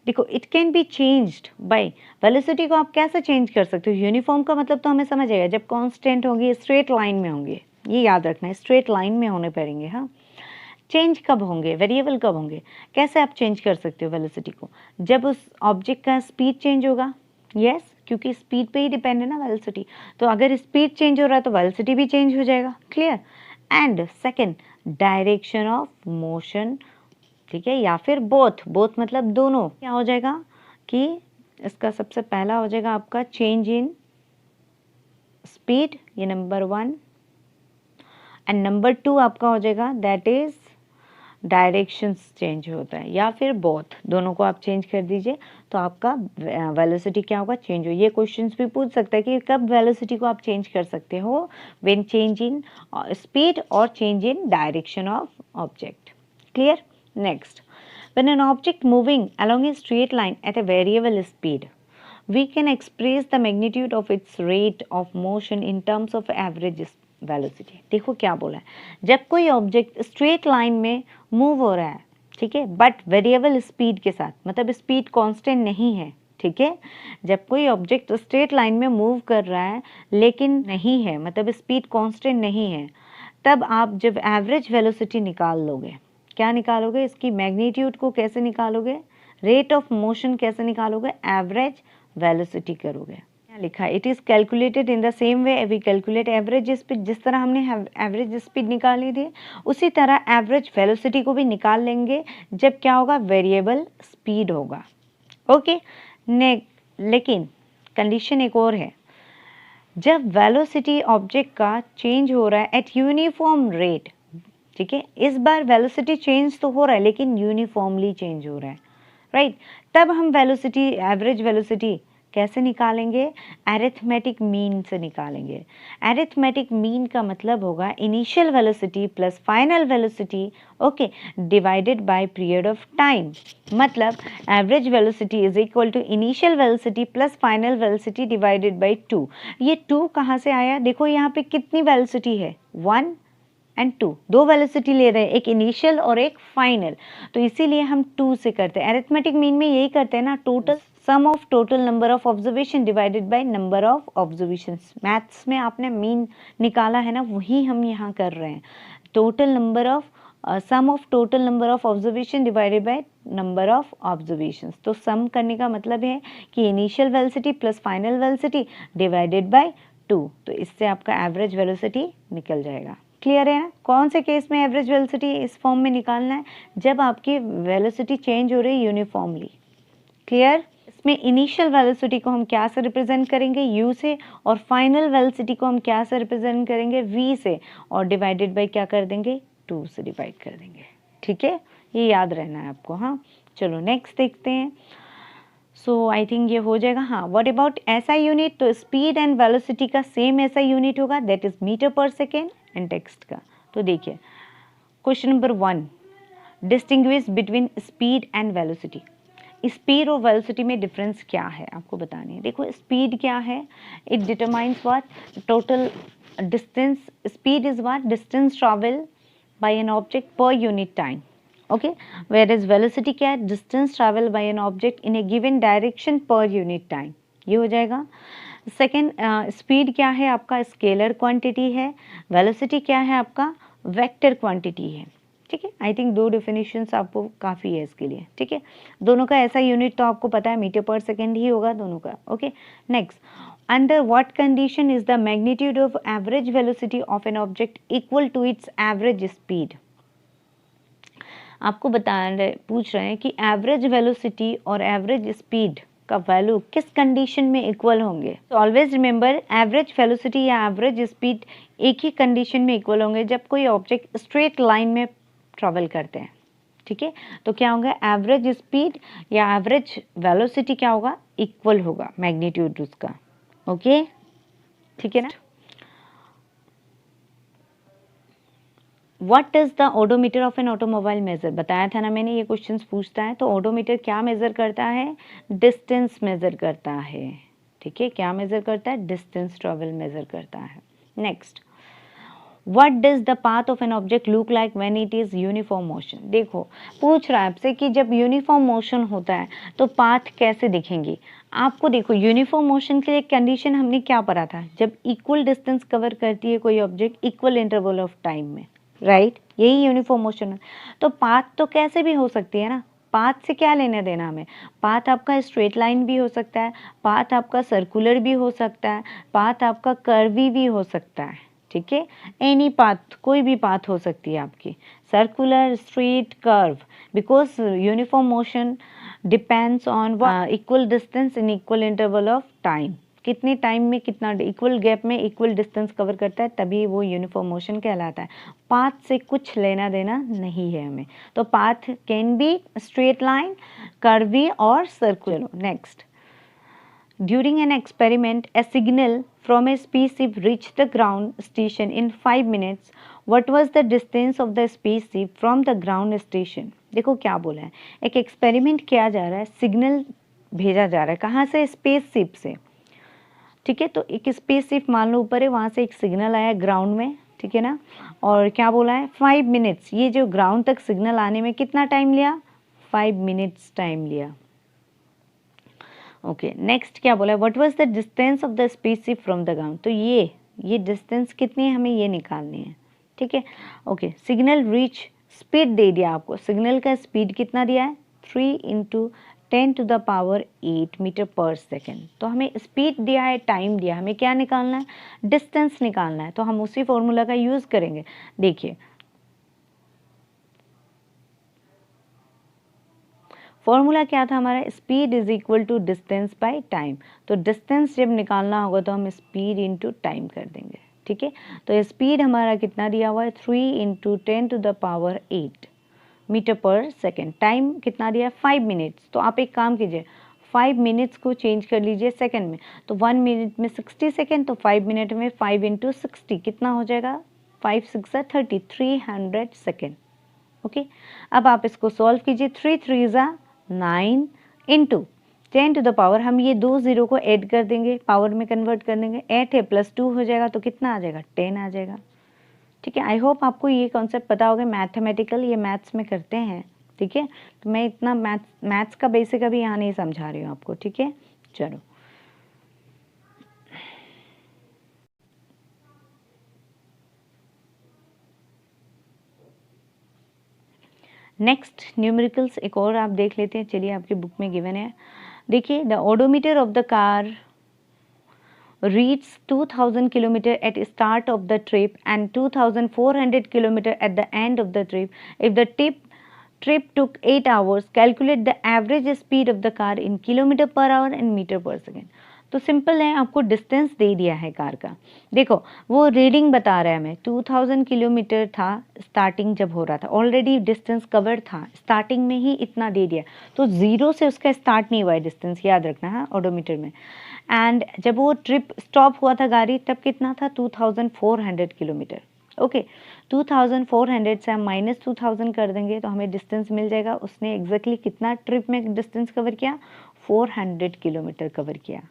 देखो, it can be changed by, velocity को आप कैसे चेंज कर सकते हो, यूनिफॉर्म का मतलब तो हमें समझ आएगा, जब कांस्टेंट होंगी, स्ट्रेट लाइन में होंगे, ये याद रखना है, स्ट्रेट लाइन में होने पड़ेंगे, हाँ। चेंज कब होंगे, वेरिएबल कब होंगे, कैसे आप चेंज कर सकते हो वेलोसिटी को, जब उस ऑब्जेक्ट का स्पीड चेंज होगा, यस, क्योंकि स्पीड पे ही डिपेंड है ना वेलोसिटी, तो अगर स्पीड चेंज हो रहा है तो वेलोसिटी भी चेंज हो जाएगा, clear. And second, direction of motion, ठीक है, या फिर बोथ, बोथ मतलब दोनों, क्या हो जाएगा कि इसका सबसे पहला हो जाएगा आपका चेंज इन स्पीड, ये नंबर 1, एंड नंबर 2 आपका हो जाएगा दैट इज डायरेक्शंस चेंज होता है, या फिर बोथ, दोनों को आप चेंज कर दीजिए तो आपका वेलोसिटी क्या होगा, चेंज हो। ये क्वेश्चंस भी पूछ सकता है कि कब वेलोसिटी को आप चेंज कर सकते हो, व्हेन चेंज इन स्पीड और change in direction of object, clear. Next, when an object moving along a straight line at a variable speed, we can express the magnitude of its rate of motion in terms of average velocity। देखो क्या बोला है, जब कोई object straight line में move हो रहा है, ठीक है, बट वेरिएबल स्पीड के साथ, मतलब स्पीड कांस्टेंट नहीं है, ठीक है, जब कोई ऑब्जेक्ट स्ट्रेट लाइन में मूव कर रहा है लेकिन नहीं है, मतलब स्पीड कांस्टेंट नहीं है, तब आप जब एवरेज वेलोसिटी निकाल लोगे, क्या निकालोगे, इसकी मैग्नीट्यूड को कैसे निकालोगे, रेट ऑफ मोशन कैसे निकालोगे, एवरेज वेलोसिटी करोगे। क्या लिखा है, it is calculated in the same way we calculate average speed, जिस तरह हमने एवरेज स्पीड निकाली थी उसी तरह एवरेज वेलोसिटी को भी निकाल लेंगे जब क्या होगा, वेरिएबल स्पीड होगा, ओके। लेकिन कंडीशन एक और है, जब वेलोसिटी ऑब्जेक्ट का चेंज हो रहा है एट यूनिफॉर्म रेट, ठीक है, इस बार वेलोसिटी चेंज तो हो रहा है लेकिन यूनिफॉर्मली चेंज हो रहा है, राइट, तब हम वेलोसिटी, एवरेज वेलोसिटी कैसे निकालेंगे, अरिथमेटिक मीन से निकालेंगे। अरिथमेटिक मीन का मतलब होगा initial velocity plus final velocity, okay, divided by period of time, मतलब average velocity is equal to initial velocity plus final velocity divided by 2। ये 2 कहाँ से आया, देखो यहाँ पे कितनी वेलोसिटी है, 1 एंड 2, दो वेलोसिटी ले रहे हैं, एक इनिशियल और एक फाइनल, तो इसीलिए हम 2 से करते हैं। अरिथमेटिक मीन में यही करते हैं ना, total sum of total number of observation divided by number of observations. Maths में आपने मीन निकाला है ना, वही हम यहाँ कर रहे हैं, total number of sum of total number of observation divided by number of observations. तो सम करने का मतलब है कि initial velocity plus final velocity divided by 2, तो इससे आपका एवरेज वेलोसिटी निकल जाएगा, क्लियर है ना। कौन से केस में एवरेज वेलोसिटी इस फॉर्म में निकालना है, जब आपकी वेलोसिटी चेंज हो रही है यूनिफॉर्मली, क्लियर। इसमें इनिशियल वेलोसिटी को हम क्या से रिप्रेजेंट करेंगे, u से, और फाइनल वेलोसिटी को हम क्या से रिप्रेजेंट करेंगे, v से, और डिवाइडेड बाय क्या कर देंगे, 2 से डिवाइड कर देंगे, ठीक है, ये याद रहना है आपको, हाँ। चलो नेक्स्ट देखते हैं। सो आई थिंक ये हो जाएगा, हाँ। व्हाट अबाउट एसआई यूनिट, तो स्पीड एंड वेलोसिटी का सेम एसआई यूनिट होगा, that is metre per second, and टेक्स्ट का। तो देखिए question number 1, distinguish between speed and velocity. Speed और वेलोसिटी में डिफरेंस क्या है आपको बतानी है। देखो स्पीड क्या है, it determines what, total distance, speed is what, distance travel by an object per unit time, okay, where is velocity क्या है, distance travel by an object in a given direction per unit time, ये हो जाएगा। Second, speed क्या है आपका, scalar quantity है, velocity क्या है आपका, वेक्टर क्वांटिटी है। ठीक है, आई थिंक 2 डेफिनेशंस आपको काफ़ी है इसके लिए। ठीक है, दोनों का ऐसा यूनिट तो आपको पता है, मीटर पर सेकेंड ही होगा दोनों का। Okay, next, under what condition is the magnitude of average velocity of an object equal to its average speed. आपको पूछ रहे हैं कि एवरेज वेलोसिटी और एवरेज स्पीड का वैल्यू किस कंडीशन में इक्वल होंगे। तो ऑलवेज रिमेंबर, एवरेज वेलोसिटी या एवरेज स्पीड एक ही कंडीशन में इक्वल होंगे जब कोई ऑब्जेक्ट स्ट्रेट लाइन में ट्रैवल करते हैं। ठीक है, तो क्या होगा, एवरेज स्पीड या एवरेज वेलोसिटी क्या होगा, इक्वल होगा मैग्नीट्यूड उसका। ओके, ठीक है ना। What does the odometer of an automobile measure, बताया था ना मैंने, ये क्वेश्चंस पूछता है। तो ओडोमीटर क्या मेजर करता है, डिस्टेंस मेजर करता है। ठीक है, क्या मेजर करता है, डिस्टेंस ट्रेवल मेजर करता है। Next, what does the path of an object look like when it is uniform motion. देखो, पूछ रहा है आपसे कि जब यूनिफॉर्म मोशन होता है तो पाथ कैसे दिखेंगी। आपको देखो, यूनिफॉर्म मोशन के लिए कंडीशन हमने क्या पढ़ा था, जब इक्वल डिस्टेंस कवर करती है कोई object equal interval of time में, राइट, यही यूनिफॉर्म मोशन है। तो पाथ तो कैसे भी हो सकती है ना, पाथ से क्या लेना देना हमें। पाथ आपका स्ट्रेट लाइन भी हो सकता है, पाथ आपका सर्कुलर भी हो सकता है, पाथ आपका कर्वी भी हो सकता है। ठीक है, एनी पाथ, कोई भी पाथ हो सकती है आपकी, circular, straight, curve, because uniform motion depends on equal distance in equal interval of time. कितने टाइम में कितना इक्वल गैप में इक्वल डिस्टेंस कवर करता है, तभी वो यूनिफॉर्म मोशन कहलाता है। पाथ से कुछ लेना देना नहीं है हमें। तो path can be straight line, curvy और circular. Next, during an experiment a signal from a spaceship reached the ground station in 5 minutes. What was the distance of the spaceship from the ground station? देखो क्या बोला है, एक experiment किया जा रहा है, सिग्नल भेजा जा रहा है, कहाँ से, स्पेसशिप से। ठीक है, तो एक स्पेसशिप मान लो ऊपर है, वहाँ से एक सिग्नल आया ग्राउंड में। ठीक है ना, और क्या बोला है, 5 मिनट्स। ये जो ग्राउंड तक सिग्नल आने में कितना टाइम लिया, 5 मिनट्स टाइम लिया। ओके, नेक्स्ट क्या बोला है, what was the distance of the spaceship from the ground. तो ये डिस्टेंस कितनी है, हमें ये निकालनी है। ठीक है, ओके, सिग्नल रीच, स्पीड दे दिया आपको, सिग्नल का स्पीड कितना दिया है, 3 × 10⁸ मीटर पर सेकेंड। तो हमें स्पीड दिया है, टाइम दिया, हमें क्या निकालना है, डिस्टेंस निकालना है। तो हम उसी फॉर्मूला का यूज़ करेंगे। देखिए, फॉर्मूला क्या था हमारा, speed is equal to distance by time. तो डिस्टेंस जब निकालना होगा तो हम स्पीड इंटू टाइम कर देंगे। ठीक है, तो स्पीड हमारा कितना दिया हुआ है, 3 × 10⁸ मीटर पर सेकेंड। टाइम कितना दिया है, 5 मिनट्स। तो आप एक काम कीजिए, 5 मिनट्स को चेंज कर लीजिए सेकेंड में। तो 1 मिनट में 60 सेकेंड, तो 5 मिनट में 5 × 60 कितना हो जाएगा, 5 × 6 = 30, 300 सेकेंड। ओके, अब आप इसको सॉल्व कीजिए, 3 × 3 = 9 × 10⁻, हम ये 2 0 को ऐड कर देंगे, पावर में कन्वर्ट कर देंगे। 8 है प्लस 2 हो जाएगा, तो कितना आ जाएगा, 10 आ जाएगा। ठीक है, आई होप आपको ये कॉन्सेप्ट पता होगा। मैथमेटिकल, ये मैथ्स में करते हैं। ठीक है, तो मैं इतना मैथ्स का बेसिक अभी यहाँ नहीं समझा रही हूँ आपको। ठीक है, चलो नेक्स्ट, न्यूमेरिकल्स एक और आप देख लेते हैं। चलिए, आपकी बुक में गिवन है, देखिए, the odometer of the car reaches 2000 km at start of the trip and 2400 km at the end of the trip. If the trip took 8 hours, calculate the average speed of the car in km/h and meter per second. तो simple है, आपको distance दे दिया है car का। देखो, वो reading बता रहा है हमें, 2000 किलोमीटर था स्टार्टिंग जब हो रहा था, ऑलरेडी डिस्टेंस कवर था, स्टार्टिंग में ही इतना दे दिया। तो ज़ीरो से उसका स्टार्ट नहीं हुआ है डिस्टेंस, याद रखना है ओडोमीटर में। एंड जब वो ट्रिप स्टॉप हुआ था गाड़ी, तब कितना था, 2400 किलोमीटर। ओके, 2400 से हम -2000 कर देंगे तो हमें डिस्टेंस मिल जाएगा। उसने एग्जैक्टली कितना ट्रिप में डिस्टेंस कवर किया, 400 किलोमीटर कवर किया।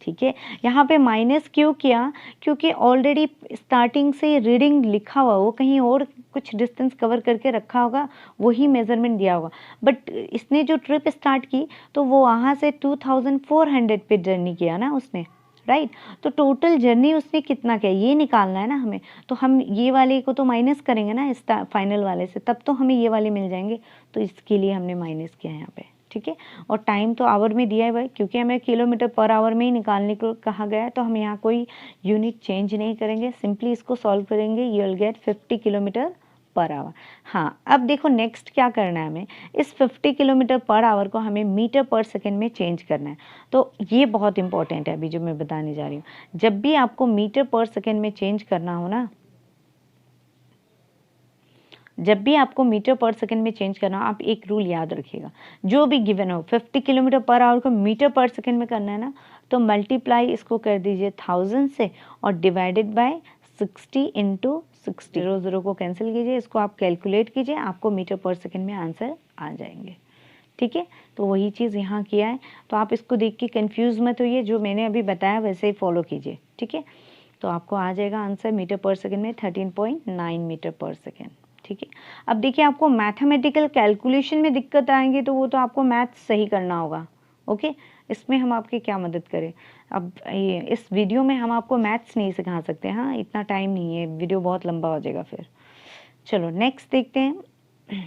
ठीक है, यहाँ पे माइनस क्यों किया, क्योंकि ऑलरेडी स्टार्टिंग से रीडिंग लिखा हुआ, वो कहीं और कुछ डिस्टेंस कवर करके रखा होगा, वही मेजरमेंट दिया होगा। बट इसने जो ट्रिप स्टार्ट की, तो वो वहाँ से 2400 पे जर्नी किया ना उसने, राइट। तो टोटल जर्नी उसने कितना किया ये निकालना है ना हमें, तो हम ये वाले को तो माइनस करेंगे ना इस फाइनल वाले से, तब तो हमें ये वाले मिल जाएंगे, तो इसके लिए हमने माइनस किया यहाँ पे, ठीक है। और टाइम तो आवर में दिया है भाई, क्योंकि हमें किलोमीटर पर आवर में ही निकालने को कहा गया है, तो हम यहाँ कोई यूनिट चेंज नहीं करेंगे, सिंपली इसको सॉल्व करेंगे, you will get 50 kilometre per hour. हाँ, अब देखो नेक्स्ट क्या करना है हमें, इस 50 किलोमीटर पर आवर को हमें मीटर पर सेकेंड में चेंज करना है। तो ये बहुत इंपॉर्टेंट है अभी जो मैं बताने जा रही हूँ। जब भी आपको मीटर पर सेकेंड में चेंज करना हो ना, जब भी आपको मीटर पर सेकेंड में चेंज करना हो, आप एक रूल याद रखिएगा, जो भी गिवन हो 50 किलोमीटर पर आवर को मीटर पर सेकेंड में करना है ना, तो मल्टीप्लाई इसको कर दीजिए 1000 से और डिवाइडेड बाय 60 इंटू 60, 0 को कैंसिल कीजिए, इसको आप कैलकुलेट कीजिए, आपको मीटर पर सेकेंड में आंसर आ जाएंगे, ठीक है। तो वही चीज़ यहाँ किया है, तो आप इसको देख के कंफ्यूज मत होइए, जो मैंने अभी बताया वैसे ही फॉलो कीजिए, ठीक है। तो आपको आ जाएगा आंसर मीटर पर सेकेंड में 13.9 मीटर पर सेकेंड, ठीक है। अब देखिए आपको मैथमेटिकल कैलकुलेशन में दिक्कत आएंगी तो वो तो आपको मैथ सही करना होगा, ओके। इसमें हम आपकी क्या मदद करें, अब ये इस वीडियो में हम आपको मैथ्स नहीं सिखा सकते, हाँ इतना टाइम नहीं है, वीडियो बहुत लंबा हो जाएगा फिर। चलो नेक्स्ट देखते हैं।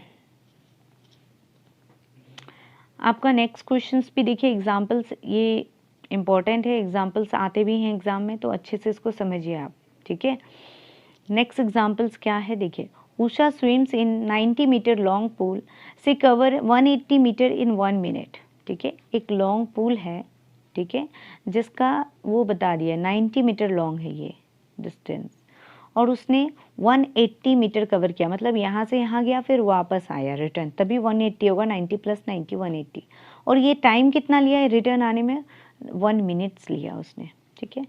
आपका नेक्स्ट क्वेश्चंस भी देखिए, एग्जाम्पल्स ये इम्पॉर्टेंट है, एग्जाम्पल्स आते भी हैं एग्जाम में, तो अच्छे से इसको समझिए आप, ठीक है। नेक्स्ट एग्जाम्पल्स क्या है देखिए, Usha swims in 90 metre long pool she cover 180 metre in 1 minute, ठीक है। एक लॉन्ग पूल है, ठीक है, जिसका वो बता दिया 90 मीटर लॉन्ग है ये डिस्टेंस, और उसने 180 मीटर कवर किया, मतलब यहाँ से यहाँ गया फिर वापस आया रिटर्न, तभी 180 होगा, 90 प्लस 90 180, और ये टाइम कितना लिया है रिटर्न आने में, 1 मिनट्स लिया उसने, ठीक है।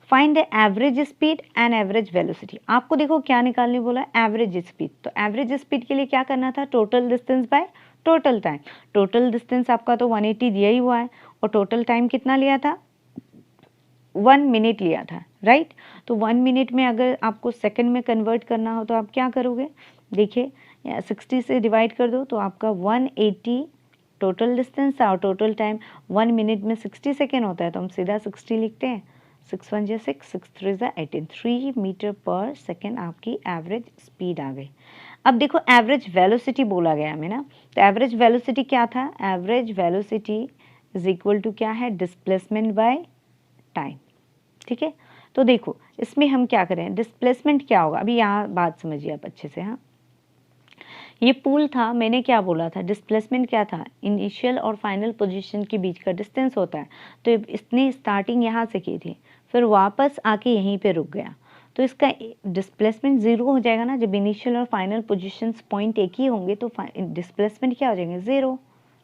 Find the average speed and average velocity, आपको देखो क्या निकालने बोला है, एवरेज स्पीड। तो एवरेज स्पीड के लिए क्या करना था, total distance by total time. Total distance आपका तो 180 दिया ही हुआ है, और टोटल टाइम कितना लिया था, 1 मिनट लिया था, राइट। तो 1 मिनट में अगर आपको सेकंड में कन्वर्ट करना हो तो आप क्या करोगे, देखिए 60 से डिवाइड कर दो, तो आपका 180 टोटल डिस्टेंस था, और टोटल टाइम 1 मिनट में 60 सेकेंड होता है, तो हम सीधा 60 लिखते हैं, 6 1 जा 6, 6 3 जा 18, 3 मीटर पर सेकेंड आपकी एवरेज स्पीड आ गई। अब देखो एवरेज वेलोसिटी बोला गया हमें ना, तो एवरेज वेलोसिटी क्या था, average velocity is equal to क्या है, डिस्प्लेसमेंट बाय टाइम, ठीक है। तो देखो इसमें हम क्या करें, डिस्प्लेसमेंट क्या होगा, अभी यहाँ बात समझिए आप अच्छे से, हाँ ये पूल था, मैंने क्या बोला था, डिस्प्लेसमेंट क्या था, इनिशियल और फाइनल पोजीशन के बीच का डिस्टेंस होता है, तो इसने स्टार्टिंग यहाँ से की थी, फिर वापस आके यहीं पे रुक गया, तो इसका डिस्प्लेसमेंट 0 हो जाएगा ना, जब इनिशियल और फाइनल पोजीशंस पॉइंट एक ही होंगे तो डिस्प्लेसमेंट क्या हो जाएंगे, 0,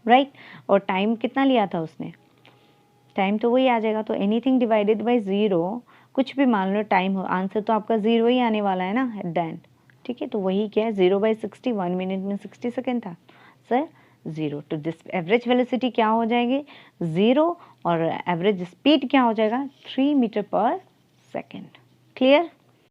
राइट। और टाइम कितना लिया था उसने, टाइम तो वही आ जाएगा, तो एनीथिंग डिवाइडेड बाय 0, कुछ भी मान लो टाइम हो, आंसर तो आपका 0 ही आने वाला है ना एट द एंड, ठीक है। तो वही क्या है, 0/60, 1 मिनट में 60 सेकेंड था सर, 0। तो एवरेज वेलोसिटी क्या हो जाएगी, 0, और एवरेज स्पीड क्या हो जाएगा, 3 मीटर पर सेकेंड। क्लियर।